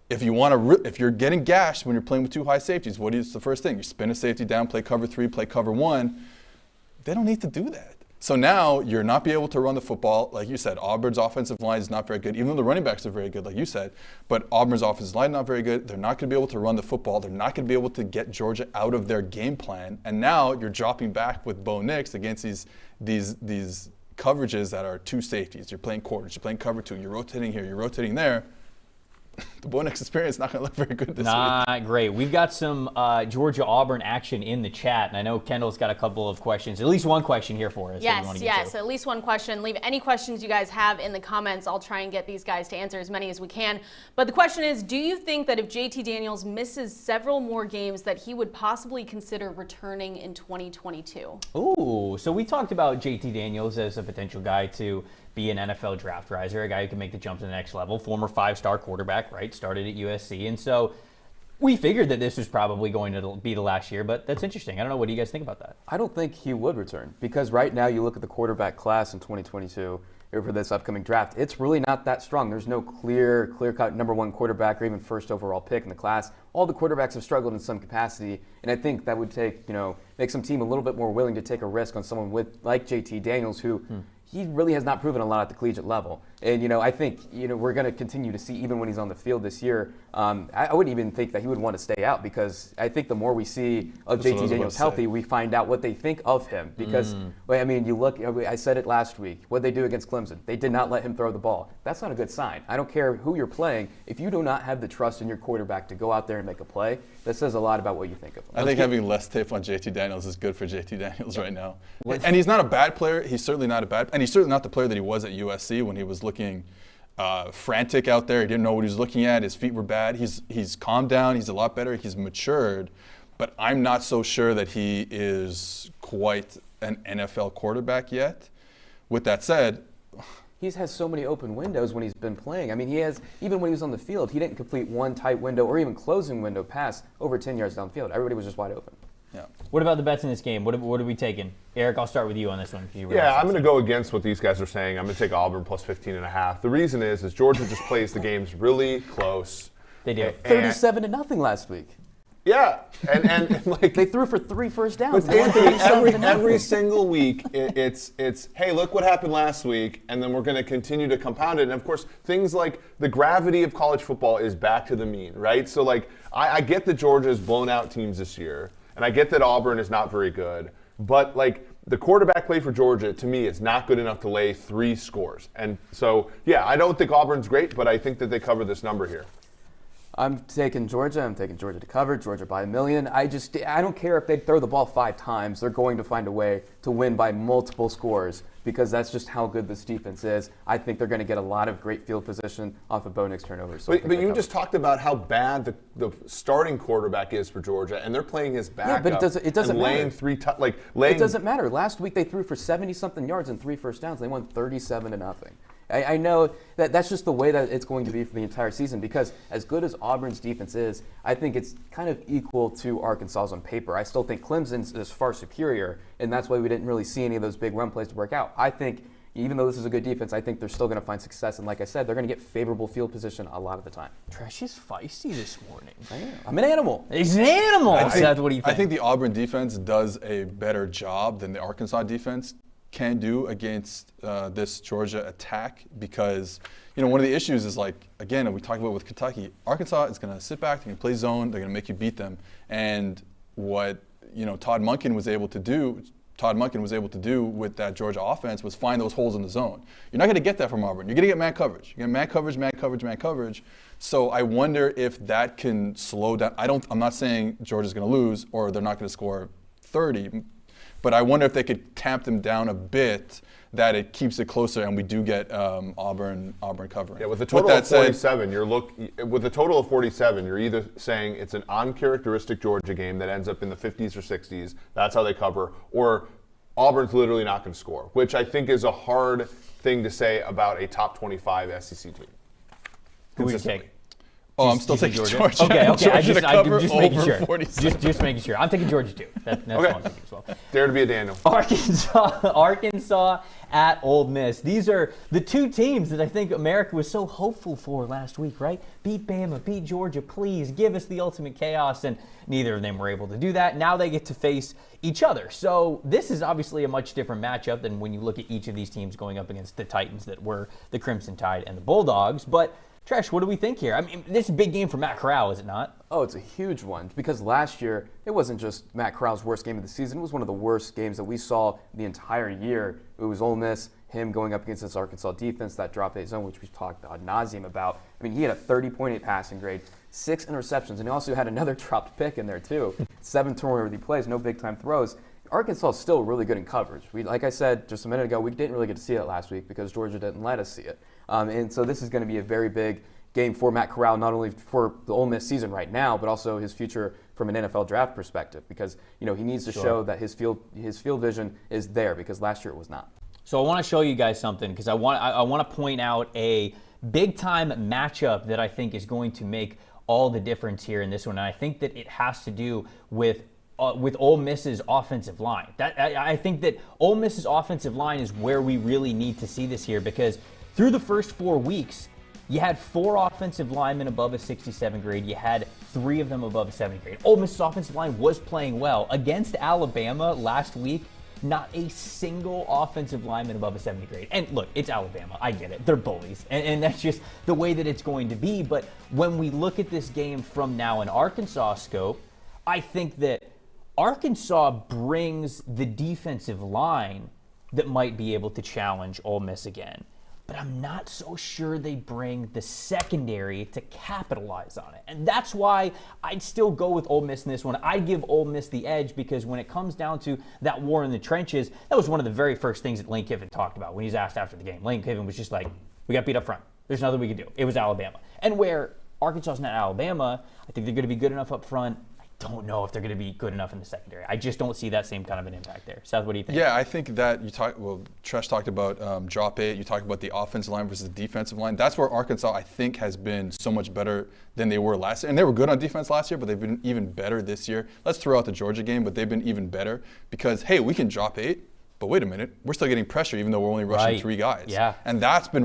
Speaker 2: if you're getting gashed when you're playing with 2 high safeties, what's the first thing? You spin a safety down, play cover 3, play cover 1. They don't need to do that. So now you're not be able to run the football. Like you said, Auburn's offensive line is not very good, even though the running backs are very good, like you said. But Auburn's offensive line is not very good. They're not going to be able to run the football. They're not going to be able to get Georgia out of their game plan. And now you're dropping back with Bo Nix against these coverages that are 2 safeties. You're playing quarters. You're playing cover 2. You're rotating here. You're rotating there. The Bo Nix experience is not going to look very good this week.
Speaker 1: Not great. We've got some Georgia-Auburn action in the chat, and I know Kendall's got a couple of questions. At least one question here for us.
Speaker 3: Yes, at least one question. Leave any questions you guys have in the comments. I'll try and get these guys to answer as many as we can. But the question is, do you think that if JT Daniels misses several more games that he would possibly consider returning in 2022?
Speaker 1: Ooh, so we talked about JT Daniels as a potential guy to be an NFL draft riser, a guy who can make the jump to the next level, former 5-star quarterback, right? Started at USC. And so we figured that this was probably going to be the last year, but that's interesting. I don't know. What do you guys think about that?
Speaker 5: I don't think he would return, because right now you look at the quarterback class in 2022 for this upcoming draft, it's really not that strong. There's no clear-cut number 1 quarterback or even first overall pick in the class. All the quarterbacks have struggled in some capacity, and I think that would make some team a little bit more willing to take a risk on someone like JT Daniels, who he really has not proven a lot at the collegiate level. And, I think, we're going to continue to see, even when he's on the field this year, I wouldn't even think that he would want to stay out, because I think the more we see of JT Daniels healthy, we find out what they think of him. Because, you look, I said it last week, what they do against Clemson, they did not let him throw the ball. That's not a good sign. I don't care who you're playing. If you do not have the trust in your quarterback to go out there and make a play, that says a lot about what you think of him.
Speaker 2: I think having less tape on JT Daniels is good for JT Daniels right now. And he's not a bad player. He's certainly not the player that he was at USC when he was looking frantic out there. He didn't know what he was looking at. His feet were bad. He's calmed down. He's a lot better. He's matured. But I'm not so sure that he is quite an NFL quarterback yet. With that said,
Speaker 5: he has so many open windows when he's been playing. I mean, even when he was on the field, he didn't complete one tight window or even closing window pass over 10 yards downfield. Everybody was just wide open.
Speaker 2: Yeah.
Speaker 1: What about the bets in this game? What are we taking? Eric, I'll start with you on this one.
Speaker 4: Yeah, I'm going to go against what these guys are saying. I'm going to take Auburn plus 15.5. The reason is Georgia just plays the games really close.
Speaker 1: They do.
Speaker 5: 37-0 last week.
Speaker 4: Yeah, and like
Speaker 5: they threw for 3 first downs.
Speaker 4: But every single week, it's hey, look what happened last week, and then we're going to continue to compound it. And of course, things like the gravity of college football is back to the mean, right? So like, I get that Georgia has blown out teams this year, and I get that Auburn is not very good, but like the quarterback play for Georgia to me is not good enough to lay 3 scores. And so yeah, I don't think Auburn's great, but I think that they cover this number here.
Speaker 5: I'm taking Georgia. I'm taking Georgia to cover. Georgia by 1 million. I don't care if they throw the ball 5 times. They're going to find a way to win by multiple scores, because that's just how good this defense is. I think they're going to get a lot of great field position off of Bo Nix turnovers. So
Speaker 4: but you just talked about how bad the starting quarterback is for Georgia, and they're playing his backup.
Speaker 5: Yeah, but it doesn't
Speaker 4: laying
Speaker 5: matter. It doesn't matter. Last week they threw for 70-something yards and 3 first downs. They won 37-0. I know that that's just the way that it's going to be for the entire season, because as good as Auburn's defense is, I think it's kind of equal to Arkansas's on paper. I still think Clemson's is far superior, and that's why we didn't really see any of those big run plays to work out. I think even though this is a good defense, I think they're still going to find success, and like I said, they're going to get favorable field position a lot of the time.
Speaker 1: Treash is feisty this morning.
Speaker 5: I am. I'm an animal.
Speaker 1: He's an animal.
Speaker 2: What do you think?
Speaker 1: I
Speaker 2: think the Auburn defense does a better job than the Arkansas defense can do against this Georgia attack, because one of the issues is, like, again, we talked about with Kentucky, Arkansas is going to sit back, they're going to play zone, they're going to make you beat them, and what Todd Monken was able to do with that Georgia offense was find those holes in the zone. You're not going to get that from Auburn. You're going to get man coverage. You're going to get man coverage. So I wonder if that can slow down. I'm not saying Georgia's going to lose or they're not going to score 30. But I wonder if they could tamp them down a bit, that it keeps it closer, and we do get Auburn covering.
Speaker 4: Yeah, with a total of 47, you're either saying it's an uncharacteristic Georgia game that ends up in the 50s or 60s. That's how they cover, or Auburn's literally not going to score, which I think is a hard thing to say about a top 25 SEC team.
Speaker 1: Who would you take?
Speaker 2: Oh, I'm still taking Georgia.
Speaker 1: Okay.
Speaker 2: Georgia
Speaker 1: just making sure. Just making sure. I'm taking Georgia too. That's
Speaker 4: okay.
Speaker 1: what I'm thinking as well.
Speaker 4: Dare to be a Daniel.
Speaker 1: Arkansas at Ole Miss. These are the 2 teams that I think America was so hopeful for last week, right? Beat Bama, beat Georgia, please give us the ultimate chaos, and neither of them were able to do that. Now they get to face each other. So this is obviously a much different matchup than when you look at each of these teams going up against the Titans that were the Crimson Tide and the Bulldogs. But Treash, what do we think here? I mean, this is a big game for Matt Corral, is it not?
Speaker 5: Oh, it's a huge one, because last year it wasn't just Matt Corral's worst game of the season. It was one of the worst games that we saw the entire year. It was Ole Miss, him going up against this Arkansas defense, that drop 8 zone, which we've talked ad nauseum about. I mean, he had a 30.8 passing grade, 6 interceptions, and he also had another dropped pick in there too. 7 turnover plays, no big-time throws. Arkansas is still really good in coverage. Like I said just a minute ago, we didn't really get to see it last week because Georgia didn't let us see it. And so this is going to be a very big game for Matt Corral, not only for the Ole Miss season right now, but also his future from an NFL draft perspective, because he needs to show that his field vision is there, because last year it was not.
Speaker 1: So I want to show you guys something, because I want to point out a big-time matchup that I think is going to make all the difference here in this one, and I think that it has to do with Ole Miss's offensive line. I think that Ole Miss's offensive line is where we really need to see this here, because through the first 4 weeks, you had 4 offensive linemen above a 67 grade. You had 3 of them above a 70 grade. Ole Miss's offensive line was playing well. Against Alabama last week, not a single offensive lineman above a 70 grade. And look, it's Alabama. I get it. They're bullies. And that's just the way that it's going to be. But when we look at this game from now in Arkansas scope, I think that Arkansas brings the defensive line that might be able to challenge Ole Miss again. But I'm not so sure they bring the secondary to capitalize on it. And that's why I'd still go with Ole Miss in this one. I'd give Ole Miss the edge because when it comes down to that war in the trenches, that was one of the very first things that Lane Kiffin talked about when he was asked after the game. Lane Kiffin was just like, we got beat up front. There's nothing we can do. It was Alabama. And where Arkansas is not Alabama, I think they're going to be good enough up front. Don't know if they're going to be good enough in the secondary. I just don't see that same kind of an impact there. Seth, what do you think?
Speaker 2: Yeah, I think that Tresh talked about drop 8. You talked about the offensive line versus the defensive line. That's where Arkansas, I think, has been so much better than they were last year. And they were good on defense last year, but they've been even better this year. Let's throw out the Georgia game, but they've been even better because, hey, we can drop 8. But wait a minute, we're still getting pressure even though we're only rushing 3 guys.
Speaker 1: Yeah.
Speaker 2: And that's been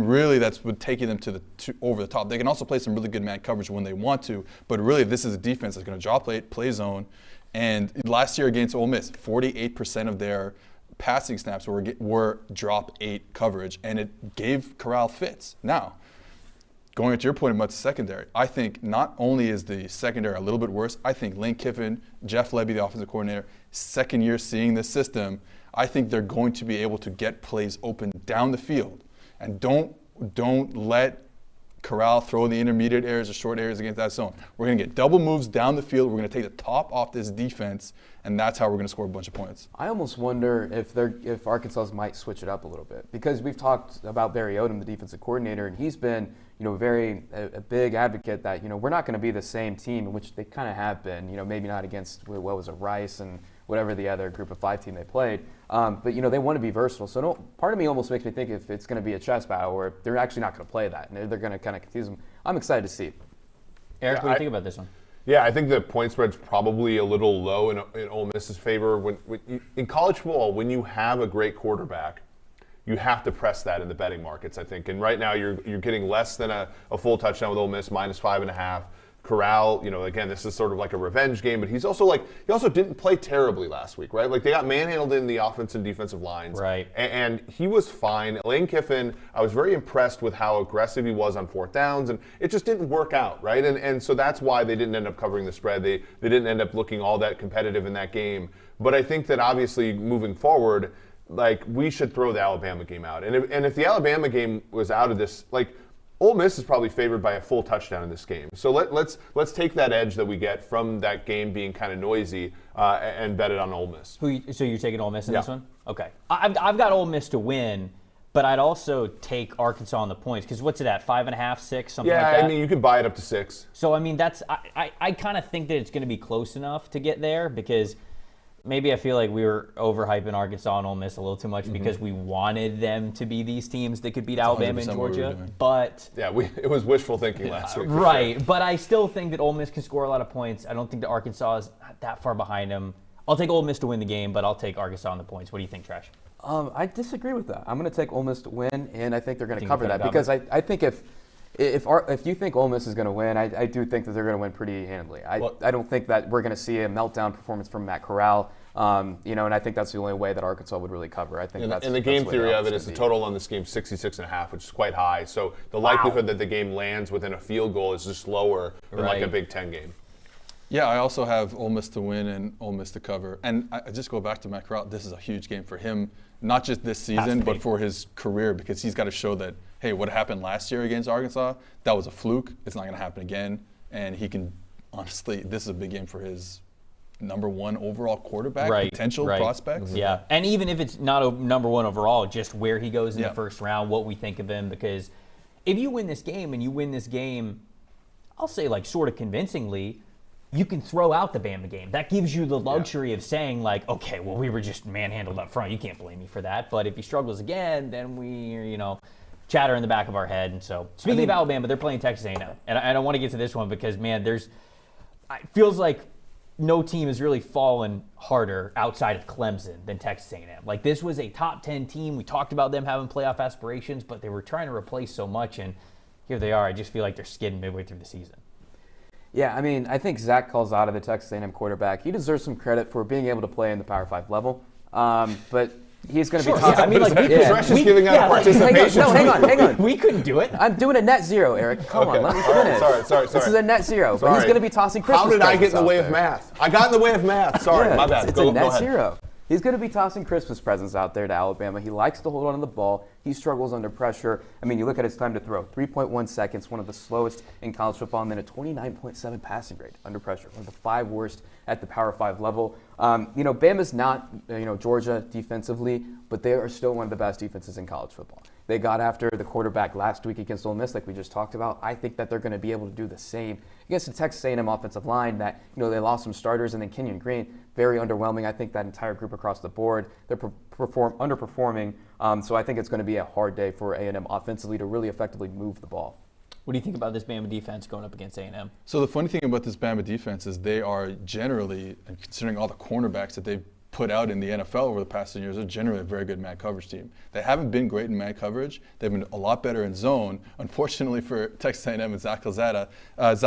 Speaker 2: taking them to over the top. They can also play some really good man coverage when they want to, but really this is a defense that's going to drop 8, play zone. And last year against Ole Miss, 48% of their passing snaps were drop 8 coverage, and it gave Corral fits. Now, going to your point about the secondary, I think not only is the secondary a little bit worse, I think Lane Kiffin, Jeff Lebby, the offensive coordinator, second year seeing this system, I think they're going to be able to get plays open down the field. And don't let Corral throw the intermediate areas or short areas against that zone. We're going to get double moves down the field. We're going to take the top off this defense, and that's how we're going to score a bunch of points.
Speaker 5: I almost wonder if Arkansas might switch it up a little bit, because we've talked about Barry Odom, the defensive coordinator, and he's been a big advocate that we're not going to be the same team, which they kind of have been. Maybe not against what was it, Rice and whatever the other group of 5 team they played. But they want to be versatile. So part of me almost makes me think if it's going to be a chess battle or they're actually not going to play that and they're going to kind of confuse them. I'm excited to see.
Speaker 1: Eric, what do you think about this one?
Speaker 4: Yeah, I think the point spread's probably a little low in Ole Miss's favor. In college football, when you have a great quarterback, you have to press that in the betting markets, I think. And right now you're getting less than a full touchdown with Ole Miss, -5.5. Corral, again, this is sort of like a revenge game, but he also didn't play terribly last week, right? Like they got manhandled in the offensive and defensive lines.
Speaker 1: Right.
Speaker 4: And he was fine. Lane Kiffin, I was very impressed with how aggressive he was on 4th downs, and it just didn't work out, right? And so that's why they didn't end up covering the spread. They didn't end up looking all that competitive in that game. But I think that obviously moving forward, like we should throw the Alabama game out. And if the Alabama game was out of this, like Ole Miss is probably favored by a full touchdown in this game. So let's take that edge that we get from that game being kind of noisy and bet it on Ole Miss.
Speaker 1: So you're taking Ole Miss in this one? Okay. I've got Ole Miss to win, but I'd also take Arkansas on the points because what's it at, 5.5, 6, something like that?
Speaker 4: Yeah, I mean you could buy it up to 6.
Speaker 1: So I mean I kind of think that it's going to be close enough to get there because maybe I feel like we were overhyping Arkansas and Ole Miss a little too much because we wanted them to be these teams that could beat Alabama and Georgia. But
Speaker 4: yeah, it was wishful thinking last week.
Speaker 1: Right, sure. But I still think that Ole Miss can score a lot of points. I don't think that Arkansas is not that far behind them. I'll take Ole Miss to win the game, but I'll take Arkansas on the points. What do you think, Treash?
Speaker 5: I disagree with that. I'm going to take Ole Miss to win, and I think they're going to cover that because I think if you think Ole Miss is going to win, I do think that they're going to win pretty handily. I don't think that we're going to see a meltdown performance from Matt Corral. And I think that's the only way that Arkansas would really cover. I think
Speaker 4: and the game theory of it is the total on this game 66.5, which is quite high. So the likelihood that the game lands within a field goal is just lower than like a Big Ten game.
Speaker 2: Yeah, I also have Ole Miss to win and Ole Miss to cover. And I just go back to Matt Corral. This is a huge game for him, not just this season, but for his career, because he's got to show that, hey, what happened last year against Arkansas, that was a fluke. It's not going to happen again. And he can, honestly, this is a big game for his number 1 overall quarterback potential prospects.
Speaker 1: Yeah, and even if it's not a number 1 overall, just where he goes in the first round, what we think of him, because if you win this game and you win this game, I'll say like sort of convincingly, you can throw out the Bama game. That gives you the luxury of saying like, okay, well we were just manhandled up front. You can't blame me for that. But if he struggles again, then we, chatter in the back of our head. And so speaking of Alabama, they're playing Texas A&M, and I don't want to get to this one because man, it feels like no team has really fallen harder outside of Clemson than Texas A&M. Like this was a top 10 team. We talked about them having playoff aspirations, but they were trying to replace so much, and here they are. I just feel like they're skidding midway through the season.
Speaker 5: Yeah, I mean, I think Zach Calzada, the Texas A&M quarterback, he deserves some credit for being able to play in the Power 5 level. But he's going to
Speaker 1: Sure,
Speaker 5: be tossing.
Speaker 1: yeah, I mean, like,
Speaker 4: Treash is giving out participation.
Speaker 5: Hang on.
Speaker 1: We couldn't do it.
Speaker 5: I'm doing a net zero, Eric. Come on, let me finish.
Speaker 4: Sorry.
Speaker 5: This is a net zero, but he's going to be tossing Christmas
Speaker 4: How did I get in
Speaker 5: presents
Speaker 4: the
Speaker 5: out
Speaker 4: way of
Speaker 5: there.
Speaker 4: math? I got in the way of math. Sorry,
Speaker 5: Yeah,
Speaker 4: my bad.
Speaker 5: It's
Speaker 4: Go
Speaker 5: a net
Speaker 4: ahead.
Speaker 5: zero. He's going to be tossing Christmas presents out there to Alabama. He likes to hold on to the ball. He struggles under pressure. I mean, you look at his time to throw, 3.1 seconds, one of the slowest in college football, and then a 29.7 passing grade under pressure, one of the 5 worst at the Power 5 level. Bama's not, Georgia defensively, but they are still one of the best defenses in college football. They got after the quarterback last week against Ole Miss, like we just talked about. I think that they're going to be able to do the same against the Texas A&M offensive line that, they lost some starters, and then Kenyon Green, very underwhelming. I think that entire group across the board, they're underperforming. So I think it's going to be a hard day for A&M offensively to really effectively move the ball.
Speaker 1: What do you think about this Bama defense going up against A&M?
Speaker 2: So the funny thing about this Bama defense is they are generally, and considering all the cornerbacks that they've put out in the NFL over the past 10 years, are generally a very good man coverage team. They haven't been great in man coverage. They've been a lot better in zone. Unfortunately for Texas A&M and Zach Calzada is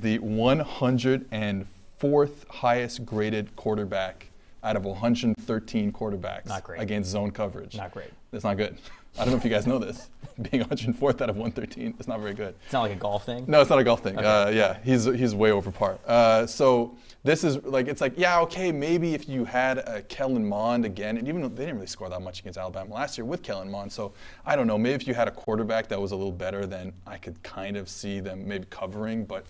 Speaker 2: the 104th highest graded quarterback out of 113 quarterbacks.
Speaker 1: Not great.
Speaker 2: Against zone coverage.
Speaker 1: Not great.
Speaker 2: That's not good. I don't know if you guys know this. Being 104th out of 113 is not very good.
Speaker 1: It's not like a golf thing?
Speaker 2: No, it's not a golf thing.
Speaker 1: Okay.
Speaker 2: He's way over par. So this is maybe if you had Kellen Mond again, and even though they didn't really score that much against Alabama last year with Kellen Mond, so I don't know, maybe if you had a quarterback that was a little better, then I could kind of see them maybe covering, but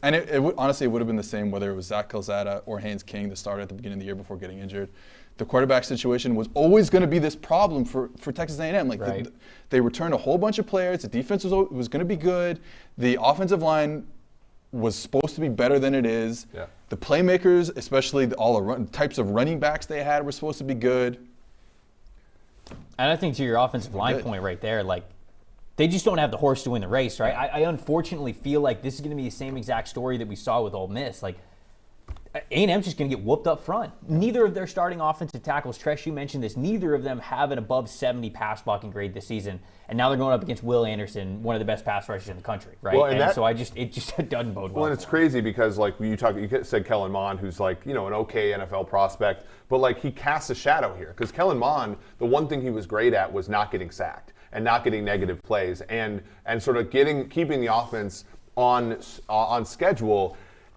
Speaker 2: honestly, it would have been the same whether it was Zach Calzada or Haynes King, the starter at the beginning of the year before getting injured. The quarterback situation was always going to be this problem for Texas A&M.
Speaker 1: Right.
Speaker 2: They returned a whole bunch of players. The defense was going to be good. The offensive line was supposed to be better than it is.
Speaker 4: Yeah.
Speaker 2: The playmakers, especially all the types of running backs they had, were supposed to be good.
Speaker 1: And I think to your offensive line point right there, they just don't have the horse to win the race, right? I unfortunately feel like this is going to be the same exact story that we saw with Ole Miss. A&M's just going to get whooped up front. Neither of their starting offensive tackles, Tresh, you mentioned this, neither of them have an above 70 pass blocking grade this season. And now they're going up against Will Anderson, one of the best pass rushers in the country, right?
Speaker 4: Well,
Speaker 1: it just doesn't bode well.
Speaker 4: Well, and it's crazy because you said Kellen Mond, who's an okay NFL prospect, but he casts a shadow here because Kellen Mond, the one thing he was great at was not getting sacked and not getting negative plays and sort of keeping the offense on schedule.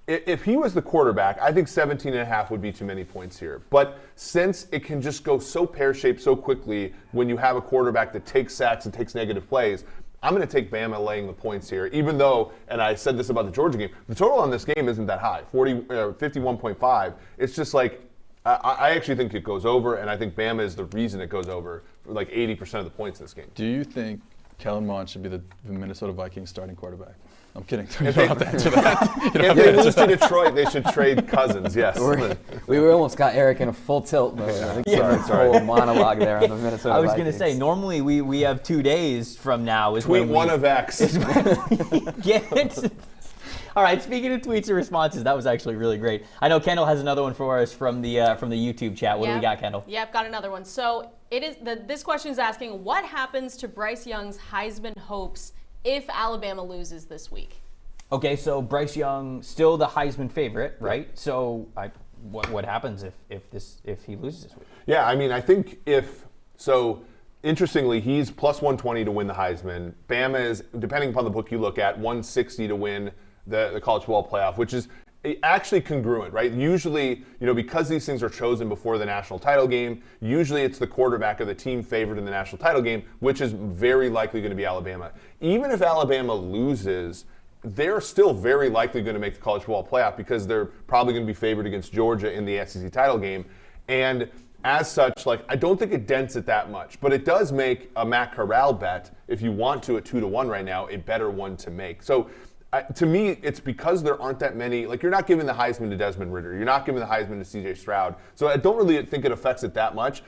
Speaker 4: If he was the quarterback, I think 17.5 would be too many points here. But since it can just go so pear-shaped so quickly when you have a quarterback that takes sacks and takes negative plays, I'm going to take Bama laying the points here, even though, and I said this about the Georgia game, the total on this game isn't that high, 51.5. It's just I actually think it goes over, and I think Bama is the reason it goes over for 80% of the points in this game.
Speaker 2: Do you think Kellen Mond should be the Minnesota Vikings starting quarterback? I'm kidding. You don't have to answer that.
Speaker 4: If they lose to Detroit, they should trade Cousins, yes.
Speaker 5: We almost got Eric in a full tilt mode. I think
Speaker 4: Sorry.
Speaker 5: Full monologue there on the Minnesota
Speaker 1: I was
Speaker 5: Vikings.
Speaker 1: going to say, normally we have 2 days from now.
Speaker 4: Tweet one of X.
Speaker 1: All right, speaking of tweets and responses, that was actually really great. I know Kendall has another one for us from the YouTube chat. What do we got, Kendall?
Speaker 3: Yep, got another one. So this question is asking, what happens to Bryce Young's Heisman hopes if Alabama loses this week?
Speaker 1: Okay, so Bryce Young still the Heisman favorite, right? So what happens if he loses this week?
Speaker 4: Yeah, I mean, I think interestingly, he's plus 120 to win the Heisman. Bama is, depending upon the book you look at, 160 to win the college football playoff, which is actually congruent, right? Usually, because these things are chosen before the national title game, usually it's the quarterback or the team favored in the national title game, which is very likely going to be Alabama. Even if Alabama loses, they're still very likely going to make the college football playoff because they're probably going to be favored against Georgia in the SEC title game. And as such, I don't think it dents it that much, but it does make a Matt Corral bet, if you want to, at 2-1 right now, a better one to make. So to me, it's because there aren't that many, you're not giving the Heisman to Desmond Ritter. You're not giving the Heisman to C.J. Stroud. So I don't really think it affects it that much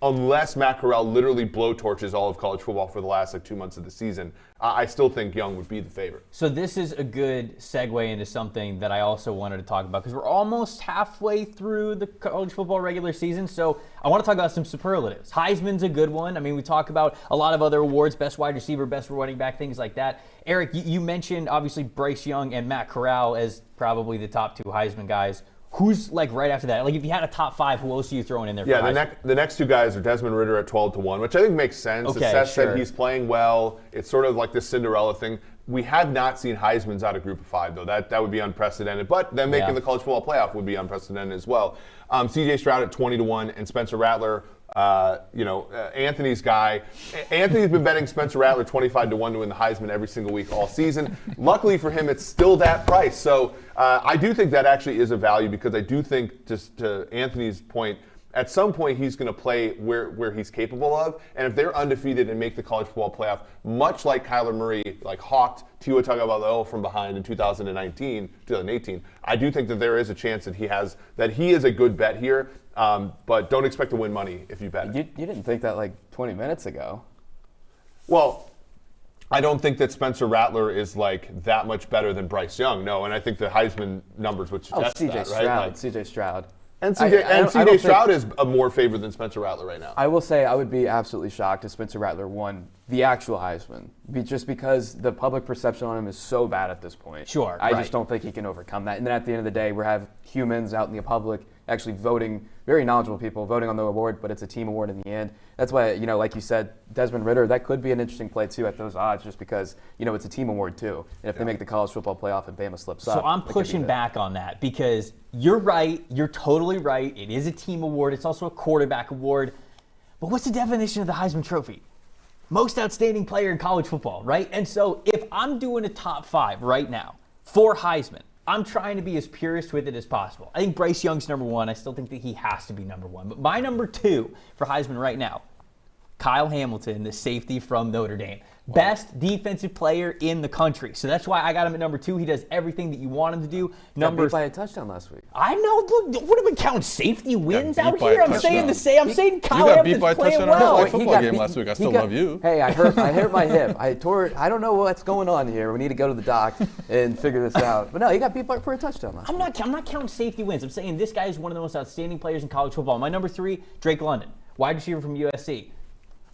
Speaker 4: unless Matt Corral literally blowtorches all of college football for the last 2 months of the season. I still think Young would be the favorite.
Speaker 1: So this is a good segue into something that I also wanted to talk about because we're almost halfway through the college football regular season. So I want to talk about some superlatives. Heisman's a good one. I mean, we talk about a lot of other awards, best wide receiver, best running back, things like that. Eric, you mentioned obviously Bryce Young and Matt Corral as probably the top 2 Heisman guys. Who's like right after that? Like if you had a top 5, who else are you throwing in there?
Speaker 4: Yeah,
Speaker 1: for
Speaker 4: the next 2 guys are Desmond Ritter at 12-1, which I think makes sense.
Speaker 1: Okay,
Speaker 4: Seth
Speaker 1: sure.
Speaker 4: said he's playing well. It's sort of like this Cinderella thing. We have not seen Heisman's out of Group of 5 though. That would be unprecedented. But then making the college football playoff would be unprecedented as well. C.J. Stroud at 20-1 and Spencer Rattler. Anthony's guy. Anthony's been betting Spencer Rattler 25-1 to win the Heisman every single week all season. Luckily for him, it's still that price. So I do think that actually is a value because I do think, just to Anthony's point, at some point he's going to play where he's capable of. And if they're undefeated and make the college football playoff, much like Kyler Murray, like hawked Tua Tagovailoa from behind in 2018, I do think that there is a chance that he is a good bet here. But don't expect to win money if you bet it.
Speaker 5: You didn't think that like 20 minutes ago.
Speaker 4: Well, I don't think that Spencer Rattler is like that much better than Bryce Young. No, and I think the Heisman numbers would suggest that, right?
Speaker 5: C.J. Stroud.
Speaker 4: And C.J. Stroud is a more favored than Spencer Rattler right now.
Speaker 5: I will say I would be absolutely shocked if Spencer Rattler won the actual Heisman, just because the public perception on him is so bad at this point.
Speaker 1: Sure,
Speaker 5: I just don't think he can overcome that. And then at the end of the day, we have humans out in the public actually voting, very knowledgeable people voting on the award, but it's a team award in the end. That's why, like you said, Desmond Ritter, that could be an interesting play too at those odds, just because, it's a team award too. And if they make the college football playoff and Bama slips up.
Speaker 1: So I'm pushing back on that because you're right. You're totally right. It is a team award. It's also a quarterback award. But what's the definition of the Heisman Trophy? Most outstanding player in college football, right? And so if I'm doing a top 5 right now for Heisman, I'm trying to be as purist with it as possible. I think Bryce Young's number 1. I still think that he has to be number 1. But my number 2 for Heisman right now, Kyle Hamilton, the safety from Notre Dame. Wow. Best defensive player in the country. So that's why I got him at number 2. He does everything that you want him to do.
Speaker 5: Got beat by a touchdown last week.
Speaker 1: I know. What am I counting? Safety wins out here? I'm saying Kyle Hamilton's playing well.
Speaker 2: You got beat by a football game last week. I still love you.
Speaker 5: Hey, I hurt my hip. I tore it. I don't know what's going on here. We need to go to the doc and figure this out. But no, he got beat for a touchdown last week.
Speaker 1: I'm not counting safety wins. I'm saying this guy is one of the most outstanding players in college football. My number 3, Drake London, wide receiver from USC.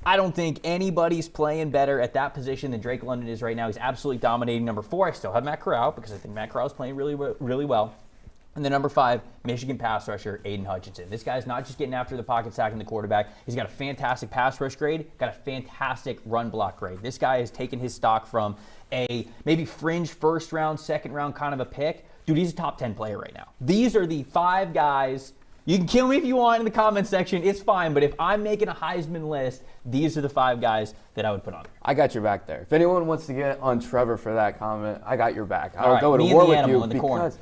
Speaker 1: I don't think anybody's playing better at that position than Drake London is right now. He's absolutely dominating. Number 4, I still have Matt Corral because I think Matt Corral is playing really, really well. And then number 5, Michigan pass rusher, Aiden Hutchinson. This guy's not just getting after the pocket, sacking the quarterback. He's got a fantastic pass rush grade, got a fantastic run block grade. This guy has taken his stock from a maybe fringe first round, second round kind of a pick. Dude, he's a top 10 player right now. These are the 5 guys. You can kill me if you want in the comment section. It's fine. But if I'm making a Heisman list, these are the 5 guys that I would put on there.
Speaker 5: I got your back there. If anyone wants to get on Trevor for that comment, I got your back. I'll
Speaker 1: right,
Speaker 5: go to war with you
Speaker 1: in the corner.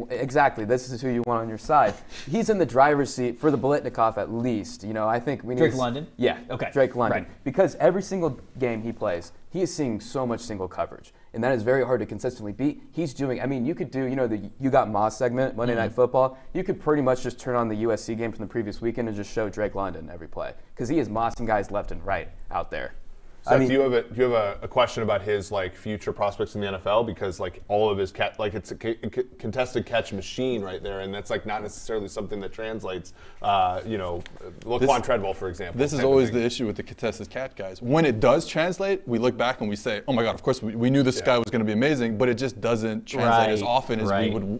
Speaker 5: Exactly. This is who you want on your side. He's in the driver's seat for the Biletnikoff at least. I think we need
Speaker 1: Drake London?
Speaker 5: Yeah.
Speaker 1: Okay.
Speaker 5: Drake London.
Speaker 1: Right.
Speaker 5: Because every single game he plays, he is seeing so much single coverage. And that is very hard to consistently beat. He's doing, you could do, the You Got Moss segment, Monday Night Football. You could pretty much just turn on the USC game from the previous weekend and just show Drake London every play. Because he is mossing guys left and right out there.
Speaker 4: Seth, do you have a question about his future prospects in the NFL? Because all of his it's a contested catch machine right there, and that's not necessarily something that translates. Laquan Treadwell, for example.
Speaker 2: This is always the issue with the contested catch guys. When it does translate, we look back and we say, "Oh my God! Of course, we knew this guy was going to be amazing," but it just doesn't translate as often as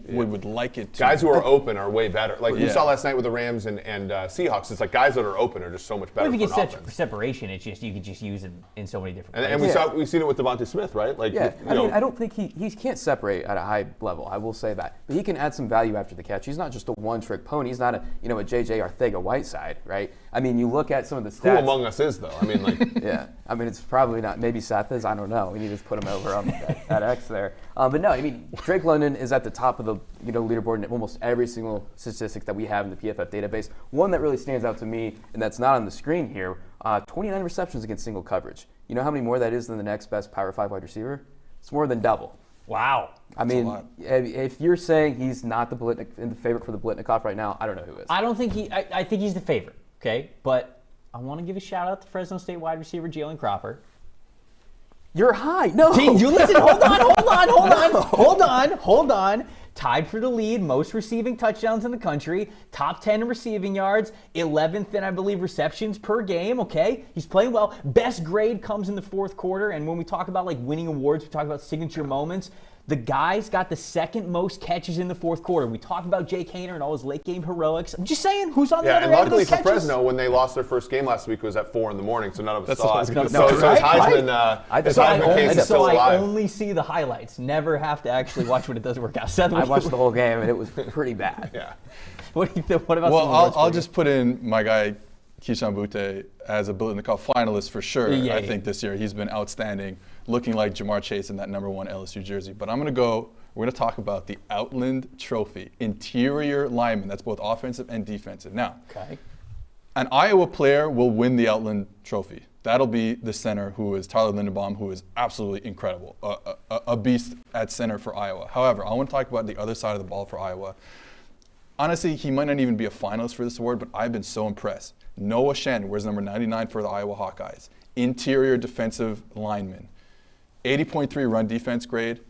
Speaker 2: we would like it to.
Speaker 4: Guys who are open are way better. We saw last night with the Rams and Seahawks. It's guys that are open are just so much better.
Speaker 1: Well, if you
Speaker 4: for
Speaker 1: get
Speaker 4: an offense.
Speaker 1: separation, it's just you could just use it in so many different
Speaker 4: and we've seen it with Devonta Smith, right?
Speaker 5: I don't think he can't separate at a high level. I will say that, but he can add some value after the catch. He's not just a one-trick pony. He's not a JJ Arcega-Whiteside, right? You look at some of the stats.
Speaker 4: Who among us is though?
Speaker 5: Yeah. It's probably not. Maybe Seth is. I don't know. We need to put him over on that X there. But no, Drake London is at the top of the leaderboard in almost every single statistic that we have in the PFF database. One that really stands out to me, and that's not on the screen here, 29 receptions against single coverage. You know how many more that is than the next best Power 5 wide receiver? It's more than double.
Speaker 1: Wow.
Speaker 5: If you're saying he's not the favorite for the Biletnikoff right now, I don't know who is.
Speaker 1: I don't think I think he's the favorite. Okay, but I want to give a shout out to Fresno State wide receiver Jalen Cropper.
Speaker 5: You're high. No.
Speaker 1: You listen. Hold on. Tied for the lead, most receiving touchdowns in the country, top 10 in receiving yards, 11th in, I believe, receptions per game, okay? He's playing well. Best grade comes in the fourth quarter, and when we talk about winning awards, we talk about signature moments. The guy's got the second most catches in the fourth quarter. We talk about Jake Haener and all his late game heroics. I'm just saying, who's on the other
Speaker 4: and
Speaker 1: end of
Speaker 4: luckily
Speaker 1: those
Speaker 4: for
Speaker 1: catches?
Speaker 4: Fresno, when they lost their first game last week, it was at 4 a.m, so none of us
Speaker 2: That's
Speaker 4: saw
Speaker 2: what I
Speaker 4: it.
Speaker 2: was gonna
Speaker 4: So
Speaker 2: say.
Speaker 4: his
Speaker 1: Right?
Speaker 4: Heisman, his Heisman case is still
Speaker 1: I
Speaker 4: alive.
Speaker 1: only see the highlights. Never have to actually watch when it doesn't work out. Seth,
Speaker 5: I watched the whole game, and it was pretty bad.
Speaker 4: Yeah.
Speaker 1: What do you think? What about
Speaker 2: Well,
Speaker 1: some awards for
Speaker 2: I'll
Speaker 1: you?
Speaker 2: just put in my guy, Keyshawn Butte, as a Bulletin Call finalist for sure.
Speaker 1: Yeah,
Speaker 2: I think this year he's been outstanding, looking like Jamar Chase in that #1 LSU jersey. But we're going to talk about the Outland Trophy, interior lineman. That's both offensive and defensive. Now,
Speaker 1: Okay.
Speaker 2: an Iowa player will win the Outland Trophy. That'll be the center, who is Tyler Linderbaum, who is absolutely incredible, a beast at center for Iowa. However, I want to talk about the other side of the ball for Iowa. Honestly, he might not even be a finalist for this award, but I've been so impressed. Noah Shannon wears number 99 for the Iowa Hawkeyes. Interior defensive lineman. 80.3 run defense grade.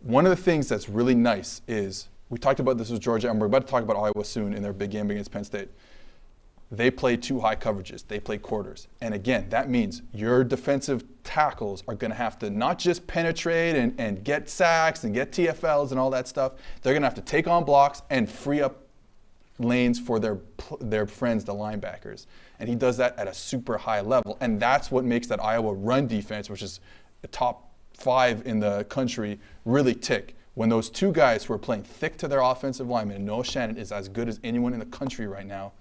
Speaker 2: One of the things that's really nice is, we talked about this with Georgia, and we're about to talk about Iowa soon in their big game against Penn State. They play 2 high coverages. They play quarters. And again, that means your defensive tackles are going to have to not just penetrate and get sacks and get TFLs and all that stuff. They're going to have to take on blocks and free up lanes for their friends, the linebackers. And he does that at a super high level. And that's what makes that Iowa run defense, which is the top 5 in the country, really tick. When those 2 guys who are playing thick to their offensive linemen, and Noah Shannon is as good as anyone in the country right now,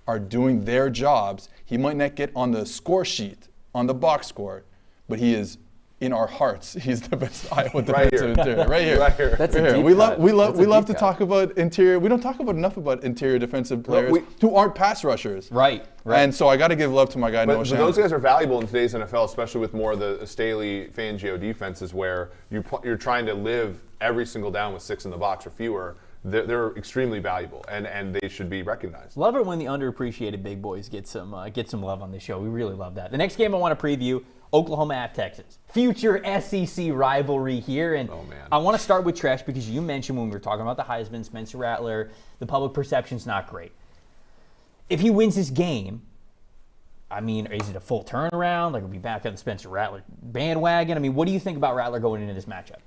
Speaker 2: are doing their jobs, he might not get on the score sheet, on the box score, but he is in our hearts. He's the best Iowa defensive interior. Right here.
Speaker 4: Right here.
Speaker 5: That's
Speaker 2: Right
Speaker 5: a
Speaker 2: here.
Speaker 5: deep
Speaker 2: We
Speaker 5: cut.
Speaker 2: love
Speaker 5: That's a
Speaker 2: to
Speaker 5: deep
Speaker 2: talk about interior. We don't talk about enough about interior defensive players who aren't pass rushers.
Speaker 1: Right.
Speaker 2: And so I got to give love to my guy Noah
Speaker 4: But
Speaker 2: Shannon.
Speaker 4: those guys are valuable in today's NFL, especially with more of the Staley, Fangio defenses, where you're trying to live every single down with 6 in the box or fewer. They're extremely valuable, and they should be recognized.
Speaker 1: Love it when the underappreciated big boys get some love on this show. We really love that. The next game I want to preview, Oklahoma at Texas. Future SEC rivalry here. And I want to start with Treash because you mentioned when we were talking about the Heisman, Spencer Rattler, the public perception's not great. If he wins this game, I mean, is it a full turnaround? Like, are we back on the Spencer Rattler bandwagon? I mean, what do you think about Rattler going into this matchup?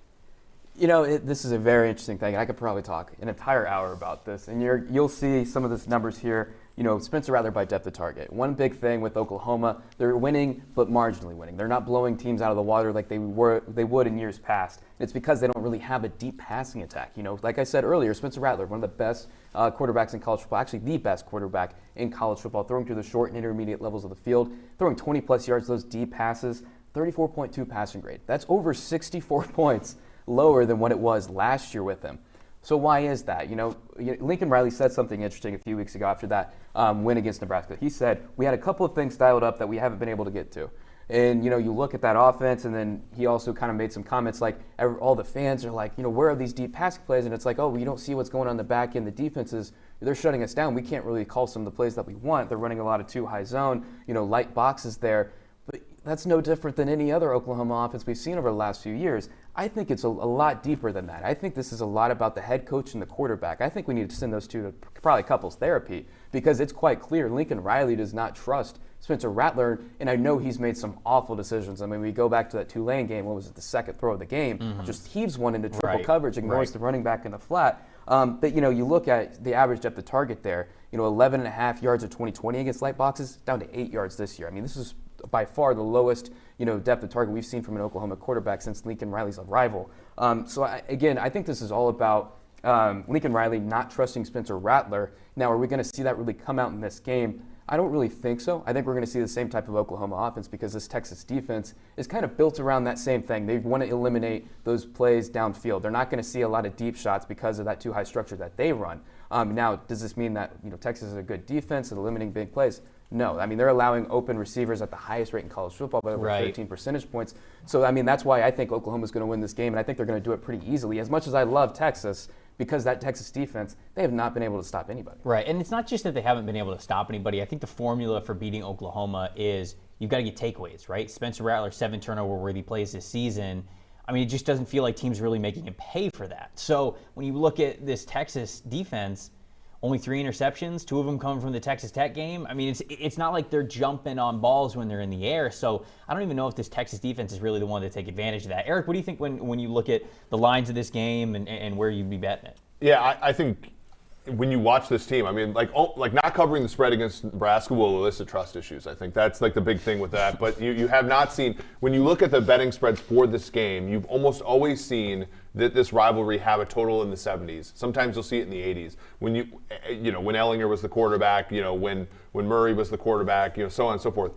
Speaker 5: You know, this is a very interesting thing. I could probably talk an entire hour about this, and you'll see some of these numbers here. You know, Spencer Rattler by depth of target. One big thing with Oklahoma, they're winning, but marginally winning. They're not blowing teams out of the water like they would in years past. It's because they don't really have a deep passing attack. You know, like I said earlier, Spencer Rattler, one of the best quarterbacks in college football, actually the best quarterback in college football, throwing through the short and intermediate levels of the field, throwing 20-plus yards, those deep passes, 34.2 passing grade. That's over 64 points lower than what it was last year with him. So why is that? You know, Lincoln Riley said something interesting a few weeks ago after that win against Nebraska. He said, we had a couple of things dialed up that we haven't been able to get to. And, you know, you look at that offense, and then he also kind of made some comments like, all the fans are like, you know, where are these deep passing plays? And it's like, oh, well, you don't see what's going on in the back end. The defenses, they're shutting us down. We can't really call some of the plays that we want. They're running a lot of 2 high zone, you know, light boxes there. But that's no different than any other Oklahoma offense we've seen over the last few years. I think it's a lot deeper than that. I think this is a lot about the head coach and the quarterback. I think we need to send those two to probably couples therapy because it's quite clear Lincoln Riley does not trust Spencer Rattler, and I know he's made some awful decisions. I mean, we go back to that Tulane game. What was it, the second throw of the game? Just heaves one into triple coverage, ignores the running back in the flat. But, you know, you look at the average depth of target there, you know, 11.5 yards of 2020 against light boxes, down to 8 yards this year. I mean, this is by far the lowest, you know, depth of target we've seen from an Oklahoma quarterback since Lincoln Riley's arrival. Again, I think this is all about Lincoln Riley not trusting Spencer Rattler. Now, are we going to see that really come out in this game? I don't really think so. I think we're going to see the same type of Oklahoma offense because this Texas defense is kind of built around that same thing. They want to eliminate those plays downfield. They're not going to see a lot of deep shots because of that 2 high structure that they run. Now, does this mean that, you know, Texas is a good defense at limiting big plays? No. I mean, they're allowing open receivers at the highest rate in college football by over 13 percentage points. So, I mean, that's why I think Oklahoma's going to win this game, and I think they're going to do it pretty easily. As much as I love Texas, because that Texas defense, they have not been able to stop anybody.
Speaker 1: Right, and it's not just that they haven't been able to stop anybody. I think the formula for beating Oklahoma is you've got to get takeaways, right? Spencer Rattler, 7 turnover-worthy plays this season. I mean, it just doesn't feel like teams really making him pay for that. So when you look at this Texas defense, only 3 interceptions, 2 of them coming from the Texas Tech game. I mean, it's not like they're jumping on balls when they're in the air. So I don't even know if this Texas defense is really the one to take advantage of that. Eric, what do you think when you look at the lines of this game and where you'd be betting it?
Speaker 4: Yeah, I think when you watch this team, I mean, like not covering the spread against Nebraska will elicit trust issues. I think that's like the big thing with that. But you have not seen, when you look at the betting spreads for this game, you've almost always seen that this rivalry have a total in the 70s. Sometimes you'll see it in the 80s. When when Ellinger was the quarterback, when Murray was the quarterback, so on and so forth.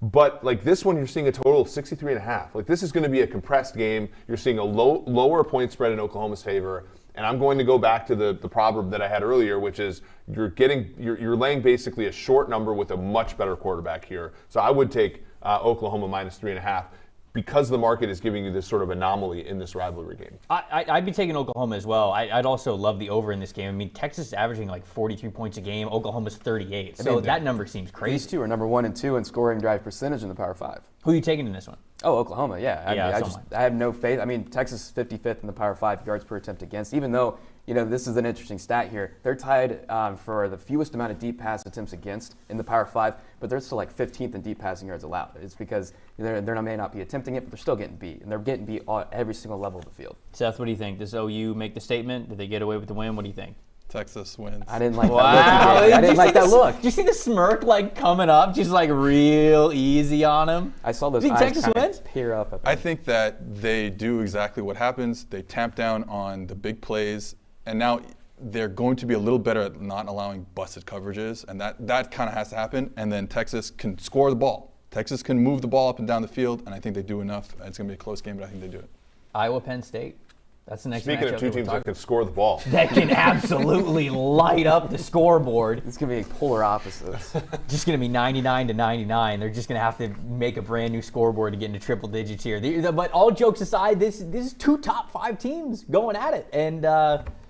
Speaker 4: But like this one, you're seeing a total of 63.5. Like this is going to be a compressed game. You're seeing a lower point spread in Oklahoma's favor. And I'm going to go back to the proverb that I had earlier, which is you're laying basically a short number with a much better quarterback here. So I would take Oklahoma minus 3.5 because the market is giving you this sort of anomaly in this rivalry game.
Speaker 1: I'd be taking Oklahoma as well. I'd also love the over in this game. I mean, Texas is averaging like 43 points a game. Oklahoma's 38. So that number seems crazy.
Speaker 5: These two are number 1 and 2 in scoring drive percentage in the Power 5.
Speaker 1: Who are you taking in this one?
Speaker 5: Oh, Oklahoma, yeah. I have no faith. I mean, Texas is 55th in the Power 5 yards per attempt against, even though, this is an interesting stat here. They're tied for the fewest amount of deep pass attempts against in the Power 5, but they're still like 15th in deep passing yards allowed. It's because they may not be attempting it, but they're still getting beat, and they're getting beat at every single level of the field.
Speaker 1: Seth, what do you think? Does OU make the statement? Did they get away with the win? What do you think?
Speaker 2: Texas wins.
Speaker 5: I didn't like that look. I didn't like that look.
Speaker 1: Did you see the smirk coming up, just like real easy on him?
Speaker 5: I saw those
Speaker 1: eyes
Speaker 5: Texas kind of peer up.
Speaker 2: I think that they do exactly what happens. They tamp down on the big plays, and now they're going to be a little better at not allowing busted coverages, and that kind of has to happen. And then Texas can score the ball. Texas can move the ball up and down the field, and I think they do enough. It's going to be a close game, but I think they do it.
Speaker 1: Iowa, Penn State. That's the next
Speaker 4: Speaking of two teams that can score the ball.
Speaker 1: That can absolutely light up the scoreboard.
Speaker 5: It's going to be polar opposites.
Speaker 1: Just going to be 99 to 99. They're just going to have to make a brand new scoreboard to get into triple digits here. But all jokes aside, this is 2 top 5 teams going at it. And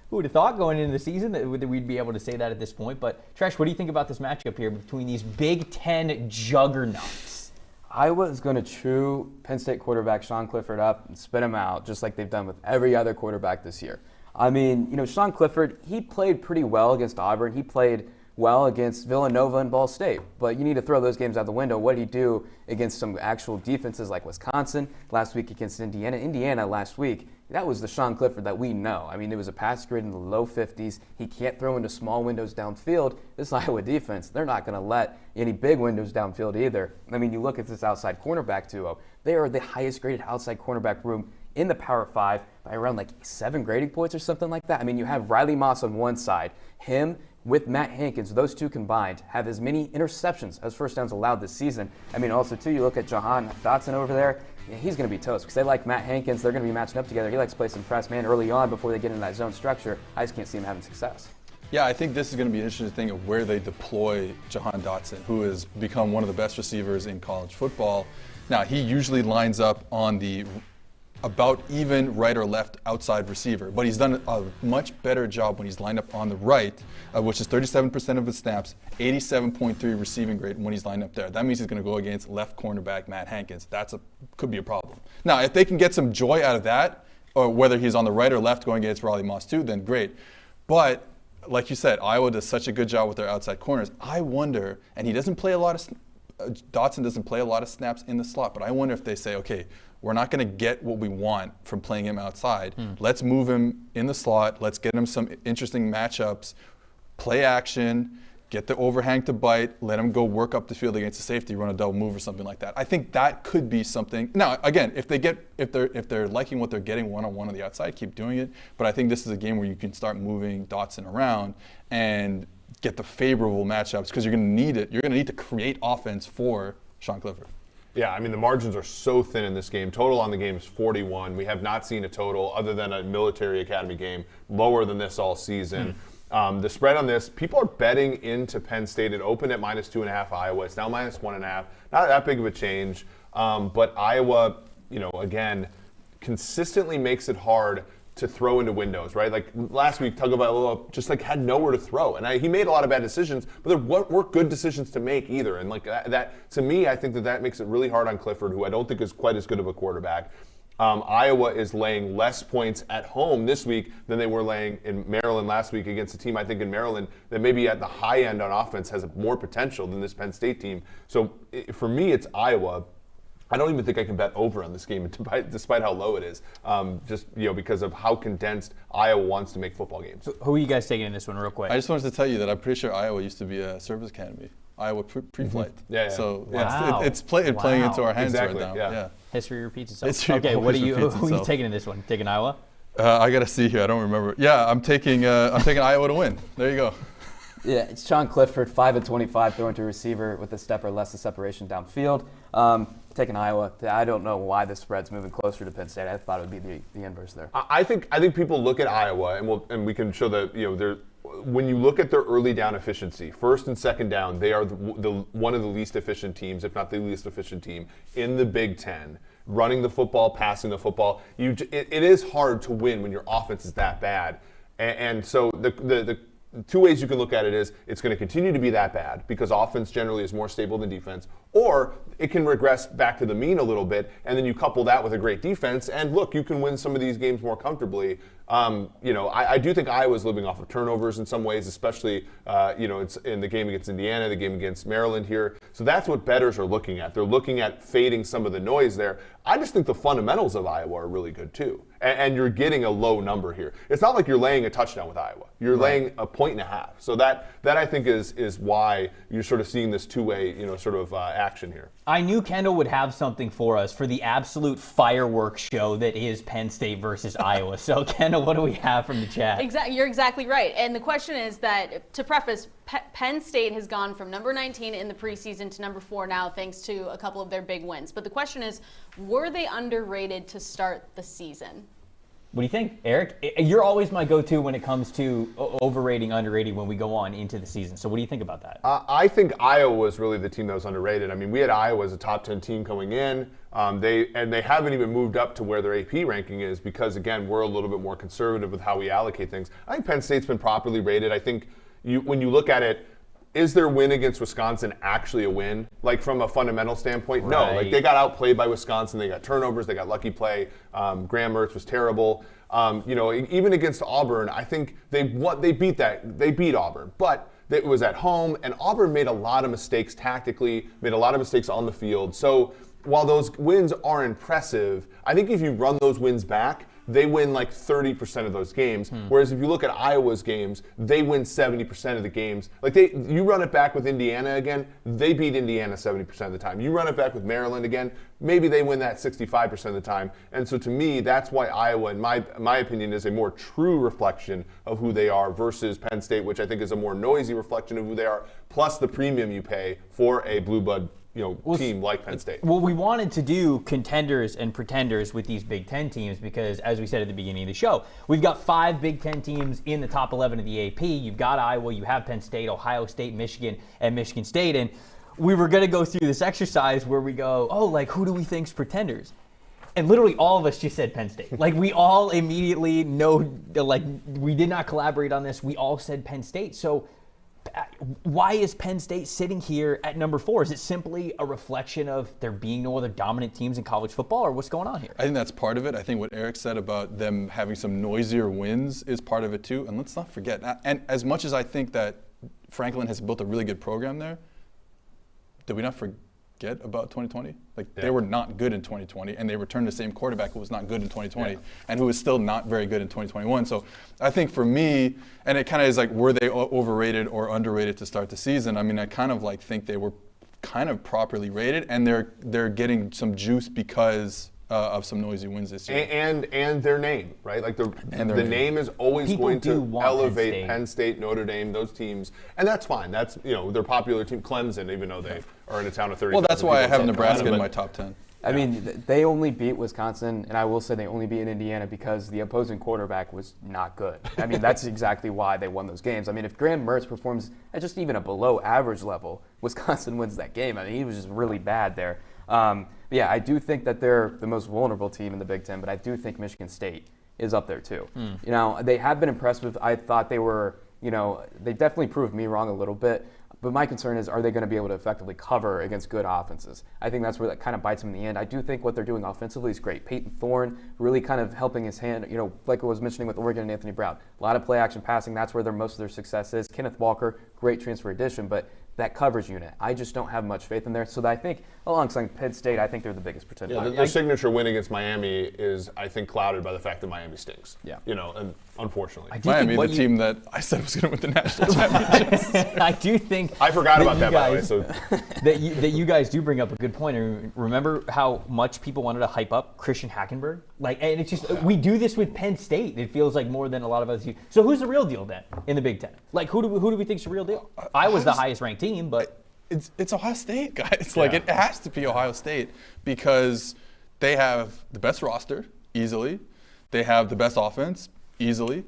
Speaker 1: who would have thought going into the season that we'd be able to say that at this point? But Treash, what do you think about this matchup here between these Big Ten juggernauts?
Speaker 5: Iowa is going to chew Penn State quarterback Sean Clifford up and spit him out, just like they've done with every other quarterback this year. I mean, Sean Clifford, he played pretty well against Auburn. He played well against Villanova and Ball State. But you need to throw those games out the window. What did he do against some actual defenses like Wisconsin, last week against Indiana? Indiana last week, that was the Sean Clifford that we know. I mean, it was a pass grade in the low 50s. He can't throw into small windows downfield. This Iowa defense, they're not going to let any big windows downfield either. I mean, you look at this outside cornerback duo. They are the highest graded outside cornerback room in the Power 5 by around like 7 grading points or something like that. I mean, you have Riley Moss on one side. Him with Matt Hankins, those two combined have as many interceptions as first downs allowed this season. I mean, also, too, you look at Johann Dotson over there. Yeah, he's going to be toast because they like Matt Hankins. They're going to be matching up together. He likes to play some press man early on before they get into that zone structure. I just can't see him having success.
Speaker 2: Yeah, I think this is going to be an interesting thing of where they deploy Johann Dotson, who has become one of the best receivers in college football. Now, he usually lines up on the about even right or left outside receiver, but he's done a much better job when he's lined up on the right, which is 37% of his snaps, 87.3 receiving grade when he's lined up there. That means he's going to go against left cornerback Matt Hankins. Could be a problem. Now, if they can get some joy out of that, or whether he's on the right or left going against Riley Moss too, then great. But like you said, Iowa does such a good job with their outside corners. I wonder, and he doesn't play a lot of, Dotson doesn't play a lot of snaps in the slot, but I wonder if they say, okay, we're not going to get what we want from playing him outside. Let's move him in the slot. Let's get him some interesting matchups, play action, get the overhang to bite, let him go work up the field against the safety, run a double move or something like that. I think that could be something. Now, again, if they're liking what they're getting one-on-one on the outside, keep doing it. But I think this is a game where you can start moving Dotson around and get the favorable matchups because you're going to need it. You're going to need to create offense for Sean Clifford.
Speaker 4: Yeah, I mean, the margins are so thin in this game. Total on the game is 41. We have not seen a total, other than a military academy game, lower than this all season. The spread on this, people are betting into Penn State. It opened at minus 2.5 Iowa. It's now minus 1.5. Not that big of a change. But Iowa, again, consistently makes it hard to throw into windows, right? Like last week, Tagovailoa just had nowhere to throw. And he made a lot of bad decisions, but there weren't good decisions to make either. And that to me, I think that makes it really hard on Clifford, who I don't think is quite as good of a quarterback. Iowa is laying less points at home this week than they were laying in Maryland last week against a team, I think, in Maryland that maybe at the high end on offense has more potential than this Penn State team. So for me, it's Iowa. I don't even think I can bet over on this game, despite how low it is, just because of how condensed Iowa wants to make football games.
Speaker 1: So who are you guys taking in this one real quick?
Speaker 2: I just wanted to tell you that I'm pretty sure Iowa used to be a service academy. Iowa pre-flight.
Speaker 4: Yeah.
Speaker 2: So
Speaker 1: Wow.
Speaker 2: it's playing into our hands
Speaker 4: Exactly,
Speaker 2: right now.
Speaker 4: yeah.
Speaker 1: History repeats itself.
Speaker 2: History
Speaker 1: Okay,
Speaker 2: always
Speaker 1: who are
Speaker 2: repeats
Speaker 1: you
Speaker 2: itself.
Speaker 1: taking in this one? Taking Iowa?
Speaker 2: I gotta see here. I don't remember. Yeah, I'm taking Iowa to win. There you go.
Speaker 5: Yeah, it's Sean Clifford, 5 of 25, throwing to receiver with a step or less of separation downfield. Taking Iowa. I don't know why the spread's moving closer to Penn State. I thought it would be the inverse there.
Speaker 4: I think people look at Iowa, and we can show that when you look at their early down efficiency, first and second down, they are one of the least efficient teams, if not the least efficient team in the Big Ten. Running the football, passing the football, it is hard to win when your offense is that bad. And so the two ways you can look at it is it's going to continue to be that bad because offense generally is more stable than defense, or it can regress back to the mean a little bit, and then you couple that with a great defense, and look, you can win some of these games more comfortably. I do think Iowa's living off of turnovers in some ways, especially it's in the game against Indiana, the game against Maryland here. So that's what bettors are looking at. They're looking at fading some of the noise there. I just think the fundamentals of Iowa are really good too. And you're getting a low number here. It's not like you're laying a touchdown with Iowa. You're laying 1.5. So that I think is why you're sort of seeing this two-way action here.
Speaker 1: I knew Kendall would have something for us for the absolute fireworks show that is Penn State versus Iowa. So Kendall, what do we have from the chat?
Speaker 3: You're exactly right. And the question is that, to preface, Penn State has gone from number 19 in the preseason to number 4 now, thanks to a couple of their big wins. But the question is, were they underrated to start the season?
Speaker 1: What do you think, Eric? You're always my go-to when it comes to overrating, underrating when we go on into the season. So what do you think about that?
Speaker 4: I think Iowa was really the team that was underrated. I mean, we had Iowa as a top 10 team coming in. They haven't even moved up to where their AP ranking is because, again, we're a little bit more conservative with how we allocate things. I think Penn State's been properly rated. I think when you look at it, is their win against Wisconsin actually a win? Like from a fundamental standpoint? No. Like they got outplayed by Wisconsin. They got turnovers. They got lucky play. Graham Mertz was terrible. Even against Auburn, I think they beat Auburn, but it was at home, and Auburn made a lot of mistakes tactically, made a lot of mistakes on the field. So while those wins are impressive, I think if you run those wins back, they win like 30% of those games. Whereas if you look at Iowa's games, they win 70% of the games. Like you run it back with Indiana again, they beat Indiana 70% of the time. You run it back with Maryland again, maybe they win that 65% of the time. And so to me, that's why Iowa, in my opinion, is a more true reflection of who they are versus Penn State, which I think is a more noisy reflection of who they are, plus the premium you pay for a blue blood team like Penn State.
Speaker 1: Well, we wanted to do contenders and pretenders with these Big Ten teams because, as we said at the beginning of the show, we've got 5 Big Ten teams in the top 11 of the AP. You've got Iowa, you have Penn State, Ohio State, Michigan, and Michigan State. And we were going to go through this exercise where we go, who do we think's pretenders? And literally all of us just said Penn State. Like, we all immediately know, we did not collaborate on this. We all said Penn State. So why is Penn State sitting here at number 4? Is it simply a reflection of there being no other dominant teams in college football, or what's going on here?
Speaker 2: I think that's part of it. I think what Eric said about them having some noisier wins is part of it too. And let's not forget, and as much as I think that Franklin has built a really good program there, did we not forget about 2020? They were not good in 2020, and they returned the same quarterback who was not good in 2020 and who is still not very good in 2021. So I think for me, and it kind of is like, were they overrated or underrated to start the season? I mean, I kind of think they were kind of properly rated, and they're getting some juice because of some noisy wins this year.
Speaker 4: And their name, right? Like the name is always
Speaker 1: People
Speaker 4: going to elevate
Speaker 1: Penn State,
Speaker 4: Notre Dame, those teams, and that's fine. That's their popular team, Clemson, even though they are in a town of 30,000.
Speaker 2: Well, that's why I have Nebraska in my top 10.
Speaker 5: I mean, they only beat Wisconsin, and I will say they only beat Indiana because the opposing quarterback was not good. I mean, that's exactly why they won those games. I mean, if Graham Mertz performs at just even a below average level, Wisconsin wins that game. I mean, he was just really bad there. Yeah, I do think that they're the most vulnerable team in the Big Ten, but I do think Michigan State is up there too. They have been impressive. I thought they were, they definitely proved me wrong a little bit. But my concern is, are they going to be able to effectively cover against good offenses? I think that's where that kind of bites them in the end. I do think what they're doing offensively is great. Peyton Thorne really kind of helping his hand, like I was mentioning with Oregon and Anthony Brown. A lot of play action passing, that's where most of their success is. Kenneth Walker, great transfer addition, but that coverage unit, I just don't have much faith in there. So I think, alongside Penn State, I think they're the biggest pretender.
Speaker 4: Yeah, their signature win against Miami is, I think, clouded by the fact that Miami stinks.
Speaker 5: Yeah.
Speaker 4: And unfortunately.
Speaker 2: Miami, the team that I said was going to win the national championship.
Speaker 1: I do think
Speaker 4: I forgot about that, by the way. So
Speaker 1: that you guys do bring up a good point. And remember how much people wanted to hype up Christian Hackenberg? And it's just, we do this with Penn State. It feels like more than a lot of us do. So who's the real deal then in the Big Ten? Who do we think is the real deal? Iowa's the highest ranked team, but
Speaker 2: it's Ohio State, guys. Like, it has to be Ohio State because they have the best roster, easily. They have the best offense, easily.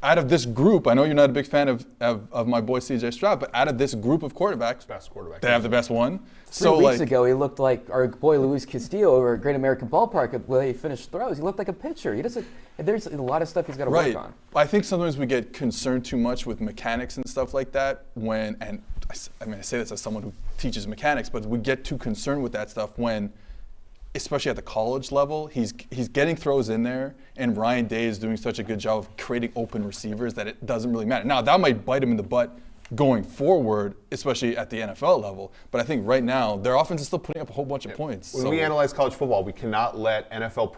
Speaker 2: Out of this group, I know you're not a big fan of my boy C.J. Stroud, but out of this group of quarterbacks,
Speaker 4: best quarterback.
Speaker 2: They have the best one.
Speaker 5: Three weeks ago, he looked like our boy Luis Castillo over at Great American Ballpark where he finished throws. He looked like a pitcher. There's a lot of stuff he's got to work on.
Speaker 2: I think sometimes we get concerned too much with mechanics and stuff like that I say this as someone who teaches mechanics, but we get too concerned with that stuff when, especially at the college level, he's getting throws in there, and Ryan Day is doing such a good job of creating open receivers that it doesn't really matter. Now, that might bite him in the butt going forward, especially at the NFL level, but I think right now, their offense is still putting up a whole bunch of points.
Speaker 4: When we analyze college football, we cannot let NFL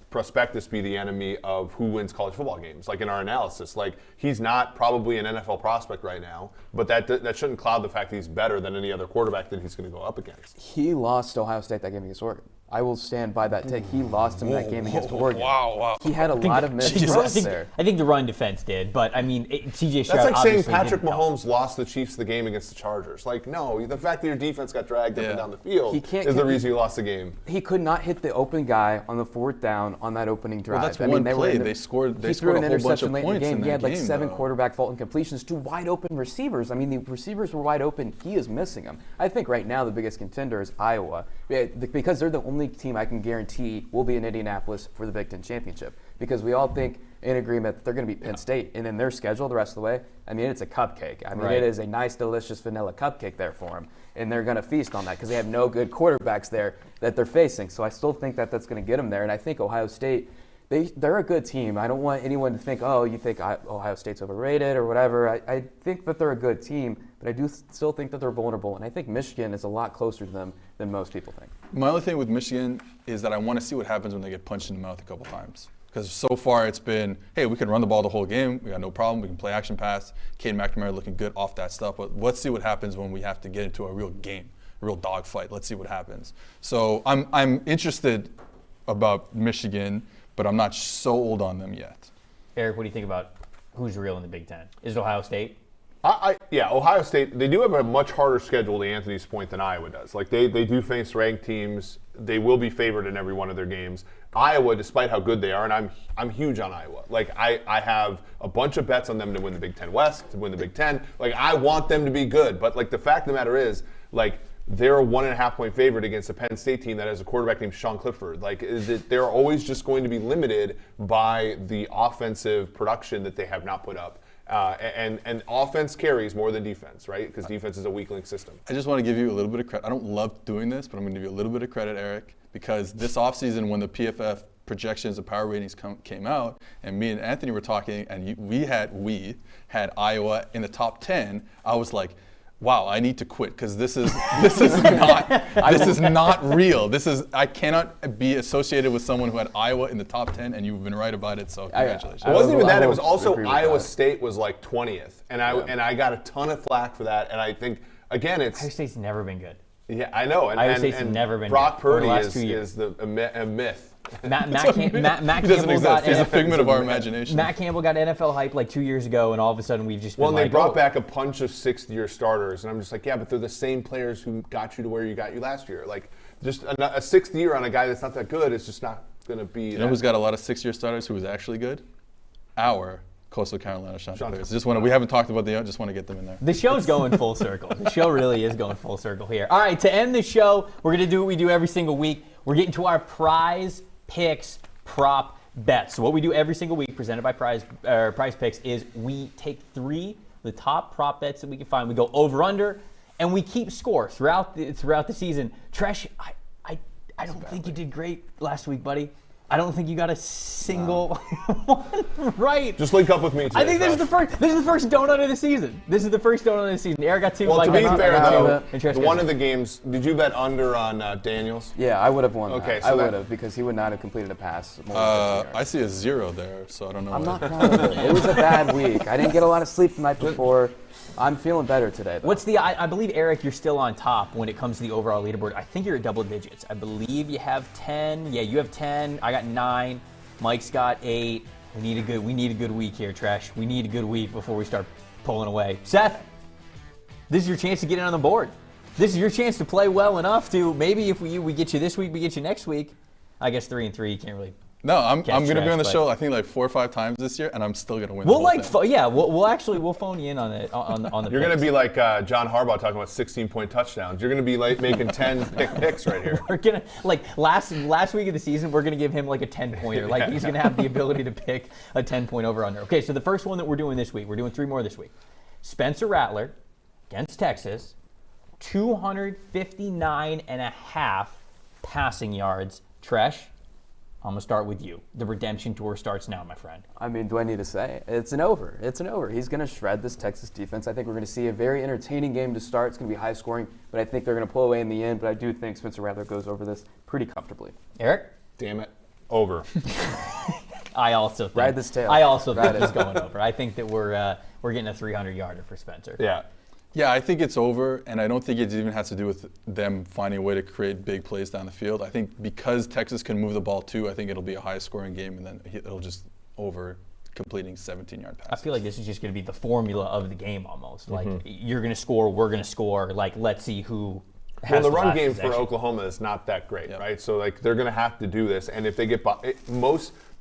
Speaker 4: prospectus be the enemy of who wins college football games. Like in our analysis, he's not probably an NFL prospect right now, but that shouldn't cloud the fact that he's better than any other quarterback that he's going to go up against.
Speaker 5: He lost Ohio State that game agaest Oregon. I will stand by that take. He lost him that game against Oregon.
Speaker 2: Wow.
Speaker 5: He had a lot of missed throws there.
Speaker 1: I think the run defense did, but C.J. Stroud.
Speaker 4: That's like saying Patrick Mahomes lost the Chiefs the game against the Chargers. No, the fact that your defense got dragged up and down the field is the reason you lost the game.
Speaker 5: He could not hit the open guy on the fourth down on that opening drive.
Speaker 2: Well, that's one play. They scored a whole bunch of points in that game.
Speaker 5: He had 7 quarterback fault incompletions to wide open receivers. The receivers were wide open. He is missing them. I think right now the biggest contender is Iowa because they're the only team I can guarantee will be in Indianapolis for the Big Ten Championship, because we all think in agreement that they're going to beat Penn State, and then their schedule the rest of the way, it's a cupcake. It is a nice, delicious vanilla cupcake there for them, and they're going to feast on that because they have no good quarterbacks there that they're facing. So I still think that that's going to get them there, and I think Ohio State, they're a good team. I don't want anyone to think, you think Ohio State's overrated or whatever. I think that they're a good team, but I do still think that they're vulnerable, and I think Michigan is a lot closer to them than most people think.
Speaker 2: My only thing with Michigan is that I want to see what happens when they get punched in the mouth a couple times. Because so far it's been, hey, we can run the ball the whole game. We got no problem. We can play action pass. Cade McNamara looking good off that stuff. But let's see what happens when we have to get into a real game, a real dogfight. Let's see what happens. So I'm interested about Michigan, but I'm not sold on them yet.
Speaker 1: Eric, what do you think about who's real in the Big Ten? Is it Ohio State?
Speaker 4: Ohio State, they do have a much harder schedule, to Anthony's point, than Iowa does. They do face ranked teams. They will be favored in every one of their games. Iowa, despite how good they are, and I'm huge on Iowa. I have a bunch of bets on them to win the Big Ten West, to win the Big Ten. I want them to be good. But the fact of the matter is, they're a 1.5-point favorite against a Penn State team that has a quarterback named Sean Clifford. They're always just going to be limited by the offensive production that they have not put up. And offense carries more than defense, right? Because defense is a weak link system.
Speaker 2: I just want to give you a little bit of credit. I don't love doing this, but I'm going to give you a little bit of credit, Eric, because this offseason when the PFF projections, the power ratings came out, and me and Anthony were talking, and we had Iowa in the top 10, I was like, wow, I need to quit because this is not real. I cannot be associated with someone who had Iowa in the top 10, and you've been right about it. So congratulations.
Speaker 4: It wasn't even that. It was also Iowa State was 20th, and I got a ton of flack for that. And I think again,
Speaker 1: Ohio State's never been good.
Speaker 4: Yeah, I know.
Speaker 1: Iowa State's never been
Speaker 4: Brock
Speaker 1: good.
Speaker 4: Purdy is a myth.
Speaker 1: Matt Campbell got
Speaker 2: He's a figment of our imagination.
Speaker 1: Matt Campbell got NFL hype 2 years ago, and all of a sudden we've just been
Speaker 4: they brought back a bunch of sixth-year starters, and I'm just yeah, but they're the same players who got you to where you got you last year. Just a sixth year on a guy that's not that good is just not going to be.
Speaker 2: You know who's got a lot of six-year starters who was actually good? Our Coastal Carolina Chanticleers. We haven't talked about them. Just want to get them in there.
Speaker 1: The show's going full circle. The show really is going full circle here. All right, to end the show, we're going to do what we do every single week. We're getting to our prize picks prop bets. So what we do every single week, presented by Prize Picks, is we take 3 the top prop bets that we can find. We go over/under, and we keep score throughout the season. Tresh, I don't think you did great last week, buddy. I don't think you got a single one right.
Speaker 4: Just link up with me today.
Speaker 1: I think this is the first donut of the season. This is the first donut of the season. Eric got 2.
Speaker 4: Well, to be fair, though,
Speaker 1: and
Speaker 4: one of the games, did you bet under on Daniels?
Speaker 5: Yeah, I would have won
Speaker 4: Okay,
Speaker 5: that.
Speaker 4: so
Speaker 5: I would have, because he would not have completed a pass. More than 50 yards.
Speaker 2: I see a 0 there, so I don't know.
Speaker 5: I'm not proud of it. It was a bad week. I didn't get a lot of sleep the night before. I'm feeling better today, though.
Speaker 1: I believe, Eric, you're still on top when it comes to the overall leaderboard. I think you're at double digits. I believe you have 10. Yeah, you have 10. I got 9. Mike's got 8. We need a good week here, Tresh. We need a good week before we start pulling away. Seth, this is your chance to get in on the board. This is your chance to play well enough to maybe if we get you this week, we get you next week. I guess 3-3, you can't really.
Speaker 2: No, I'm going to be on the
Speaker 1: Tresh,
Speaker 2: show, I think, like 4 or 5 times this year, and I'm still going to win.
Speaker 1: We'll we'll phone you in on it on the.
Speaker 4: You're going to be like John Harbaugh talking about 16-point touchdowns. You're going to be like making 10 picks right here.
Speaker 1: We're gonna last week of the season, we're gonna give him like a 10-pointer. Like he's gonna have the ability to pick a 10-point over/under. Okay, so the first one that we're doing this week, we're doing 3 more this week. Spencer Rattler against Texas, 259.5 passing yards. Tresh, I'm going to start with you. The redemption tour starts now, my friend.
Speaker 5: I mean, do I need to say? It's an over. It's an over. He's going to shred this Texas defense. I think we're going to see a very entertaining game to start. It's going to be high scoring, but I think they're going to pull away in the end. But I do think Spencer Rattler goes over this pretty comfortably.
Speaker 1: Eric?
Speaker 4: Damn it. Over.
Speaker 5: Ride this tail.
Speaker 1: I also think it's going over. I think that we're getting a 300-yarder for Spencer.
Speaker 4: Yeah.
Speaker 2: Yeah, I think it's over, and I don't think it even has to do with them finding a way to create big plays down the field. I think because Texas can move the ball too, I think it'll be a high-scoring game, and then it'll just over completing 17-yard passes.
Speaker 1: I feel like this is just going to be the formula of the game almost. Like, you're going to score, we're going to score. Like, let's see who has
Speaker 4: the run game
Speaker 1: possession.
Speaker 4: for Oklahoma is not that great, right? So, like, they're going to have to do this, and if they get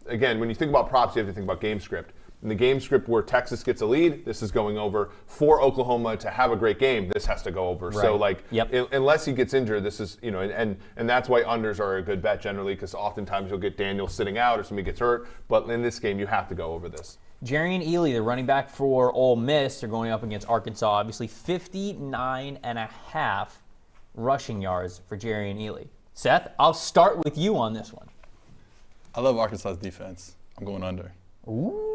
Speaker 4: again, when you think about props, you have to think about game script. In the game script where Texas gets a lead, this is going over. For Oklahoma to have a great game, this has to go over.
Speaker 1: Right.
Speaker 4: So, like,
Speaker 1: Yep.
Speaker 4: unless he gets injured, this is, and that's why unders are a good bet generally, because oftentimes you'll get Daniel sitting out or somebody gets hurt. But in this game, you have to go over this.
Speaker 1: Jarian Ealy, the running back for Ole Miss, are going up against Arkansas. Obviously, 59.5 rushing yards for Jarian Ealy. Seth, I'll start with you on this one.
Speaker 2: I love Arkansas's defense. I'm going under.
Speaker 1: Ooh.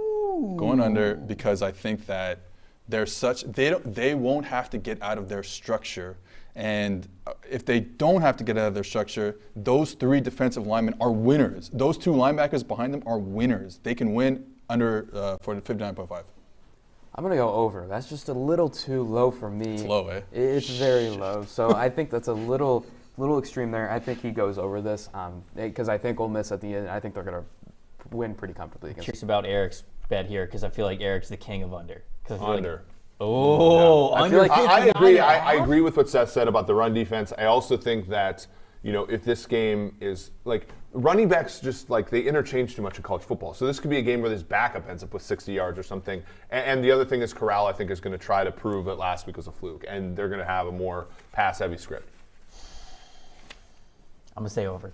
Speaker 2: Going under because I think that they won't have to get out of their structure, and if they don't have to get out of their structure, those 3 defensive linemen are winners. Those 2 linebackers behind them are winners. They can win under for 59.5.
Speaker 5: I'm going to go over. That's just a little too low for me.
Speaker 2: It's low, eh?
Speaker 5: It's very low. So I think that's a little extreme there. I think he goes over this because I think Ole Miss at the end, I think they're going to win pretty comfortably against
Speaker 1: Curious about Eric's bet here because I feel like Eric's the king of under.
Speaker 4: Under.
Speaker 1: Under.
Speaker 4: I agree. I agree with what Seth said about the run defense. I also think that, if this game is like running backs just like they interchange too much in college football. So this could be a game where this backup ends up with 60 yards or something. And the other thing is Corral, I think, is going to try to prove that last week was a fluke. And they're going to have a more pass-heavy script.
Speaker 1: I'm going to say over.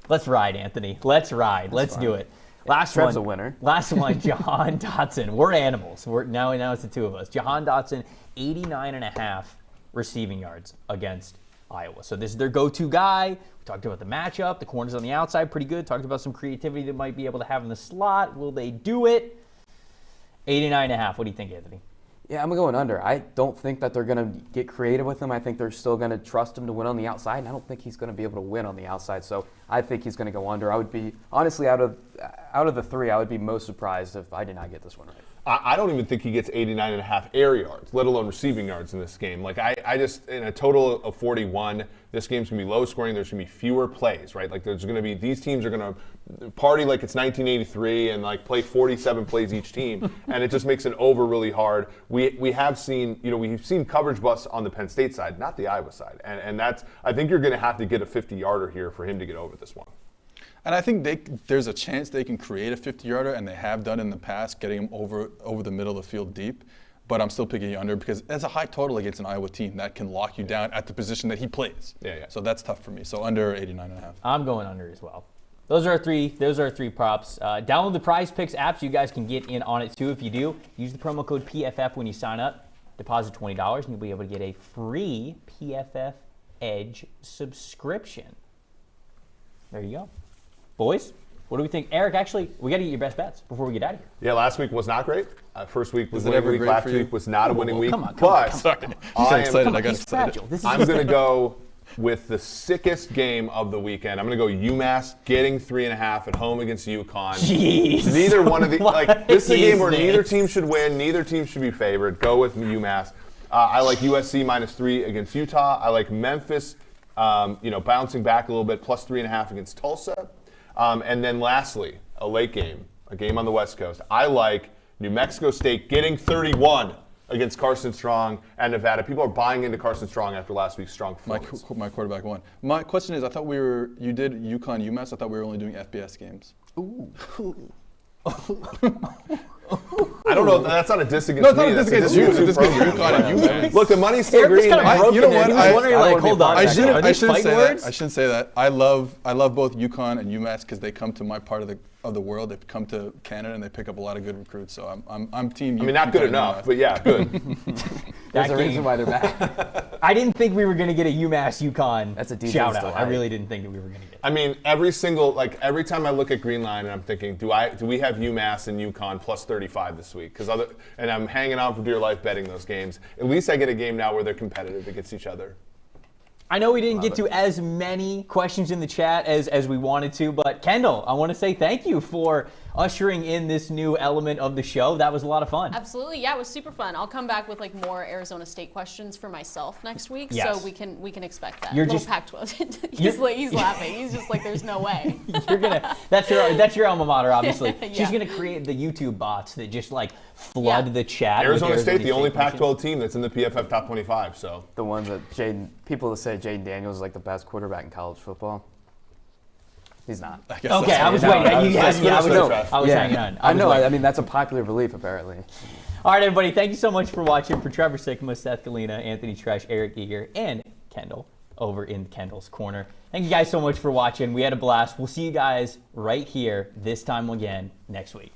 Speaker 1: Let's ride, Anthony. Let's ride. Let's do it. Last
Speaker 5: Trev's
Speaker 1: one,
Speaker 5: a winner.
Speaker 1: Last one, Johann Dotson. We're animals. Now it's the 2 of us. Johann Dotson, 89.5 receiving yards against Iowa. So this is their go-to guy. We talked about the matchup. The corners on the outside, pretty good. Talked about some creativity they might be able to have in the slot. Will they do it? 89.5. What do you think, Anthony?
Speaker 5: Yeah, I'm going under. I don't think that they're going to get creative with him. I think they're still going to trust him to win on the outside, and I don't think he's going to be able to win on the outside. So I think he's going to go under. I would be, honestly, out of the 3, I would be most surprised if I did not get this one right.
Speaker 4: I don't even think he gets 89.5 air yards, let alone receiving yards in this game. Like, I just, in a total of 41, this game's going to be low scoring. There's going to be fewer plays, right? Like, there's going to be, these teams are going to party like it's 1983 and, like, play 47 plays each team. And it just makes it over really hard. We have seen, we've seen coverage busts on the Penn State side, not the Iowa side. And that's, I think you're going to have to get a 50-yarder here for him to get over this one.
Speaker 2: And I think there's a chance they can create a 50-yarder, and they have done in the past, getting him over the middle of the field deep. But I'm still picking you under because that's a high total against an Iowa team that can lock you down at the position that he plays.
Speaker 4: Yeah.
Speaker 2: So that's tough for me. So under 89.5.
Speaker 1: I'm going under as well. Those are our three props. Download the Prize Picks app so you guys can get in on it too. If you do, use the promo code PFF when you sign up. Deposit $20 and you'll be able to get a free PFF Edge subscription. There you go. Boys, what do we think? Eric, actually, we got to get your best bets before we get out of here.
Speaker 4: Yeah, last week was not great. First week was
Speaker 2: Is it
Speaker 4: winning
Speaker 2: ever
Speaker 4: week.
Speaker 2: great
Speaker 4: Last
Speaker 2: for you?
Speaker 4: week was not a winning week.
Speaker 1: Come on.
Speaker 2: Sorry. You
Speaker 4: I
Speaker 2: got
Speaker 4: am-
Speaker 2: excited.
Speaker 1: Come on,
Speaker 2: I got
Speaker 1: he's
Speaker 2: excited.
Speaker 1: fragile. This is
Speaker 4: I'm going to go with the sickest game of the weekend. I'm going to go UMass getting 3.5 at home against UConn.
Speaker 1: Jeez.
Speaker 4: Neither one of the
Speaker 1: What
Speaker 4: this is a game
Speaker 1: is
Speaker 4: where
Speaker 1: this?
Speaker 4: neither team should win. Neither team should be favored. Go with UMass. I like USC -3 against Utah. I like Memphis, bouncing back a little bit, plus 3.5 against Tulsa. And then lastly, a late game, a game on the West Coast. I like New Mexico State getting 31 against Carson Strong and Nevada. People are buying into Carson Strong after last week's strong performance.
Speaker 2: My quarterback won. My question is, I thought you did UConn, UMass. I thought we were only doing FBS games.
Speaker 1: Ooh.
Speaker 4: I don't know. That's not a diss against
Speaker 2: No, it's not
Speaker 4: me.
Speaker 2: a diss
Speaker 4: That's
Speaker 2: against you. It's a diss against
Speaker 4: program.
Speaker 2: UConn and UMass.
Speaker 4: Look, the money's still
Speaker 1: Eric was
Speaker 4: green.
Speaker 1: kind of broken
Speaker 2: you know
Speaker 1: there.
Speaker 2: what?
Speaker 1: He was
Speaker 2: I-
Speaker 1: wondering,
Speaker 4: I
Speaker 1: like,
Speaker 4: wanna be
Speaker 1: hold
Speaker 4: a part
Speaker 1: on.
Speaker 4: of
Speaker 1: a
Speaker 4: that.
Speaker 1: second. Are
Speaker 2: I
Speaker 1: these
Speaker 2: shouldn't
Speaker 1: fight
Speaker 2: say
Speaker 1: words?
Speaker 2: that. I shouldn't say that. I love both UConn and UMass because they come to my part of the world. They come to Canada and they pick up a lot of good recruits. So I'm team.
Speaker 4: I mean, not good
Speaker 2: UConn and
Speaker 4: enough,
Speaker 2: UMass.
Speaker 4: but yeah, good.
Speaker 5: There's
Speaker 1: That
Speaker 5: a reason
Speaker 1: game.
Speaker 5: why they're back.
Speaker 1: I didn't think we were going to get a UMass UConn
Speaker 5: That's a defense
Speaker 1: shout out.
Speaker 5: delight.
Speaker 1: I really didn't think that we were going to get it.
Speaker 4: I mean, every time I look at Green Line and I'm thinking, do we have UMass and UConn plus 35 this week? And I'm hanging on for dear life betting those games. At least I get a game now where they're competitive against each other.
Speaker 1: I know we didn't get to as many questions in the chat as we wanted to, but Kendall, I want to say thank you for ushering in this new element of the show. That was a lot of fun.
Speaker 3: Absolutely, yeah, it was super fun. I'll come back with like more Arizona State questions for myself next week,
Speaker 1: Yes.
Speaker 3: so we can expect that.
Speaker 1: You're
Speaker 3: Little
Speaker 1: just-
Speaker 3: Pac-12. he's laughing. He's just like, there's no way.
Speaker 1: That's your alma mater, obviously.
Speaker 3: Yeah.
Speaker 1: She's gonna create the YouTube bots that just like flood the chat.
Speaker 4: Arizona
Speaker 1: with
Speaker 4: State, the only
Speaker 1: questions.
Speaker 4: Pac-12 team that's in the PFF top 25. So
Speaker 5: The ones that people that say Jaden Daniels is like the best quarterback in college football. He's not.
Speaker 2: I guess
Speaker 1: Okay,
Speaker 2: that's
Speaker 1: I was
Speaker 2: what
Speaker 1: waiting.
Speaker 4: I
Speaker 1: You
Speaker 4: was
Speaker 1: had me. I
Speaker 4: just
Speaker 1: was
Speaker 4: finished
Speaker 1: hanging on.
Speaker 5: I know.
Speaker 1: waiting.
Speaker 5: I mean, that's a popular belief, apparently.
Speaker 1: All right, everybody. Thank you so much for watching. For Trevor Sikkema, Seth Galina, Anthony Treash, Eric Eager, and Kendall over in Kendall's Corner. Thank you guys so much for watching. We had a blast. We'll see you guys right here this time again next week.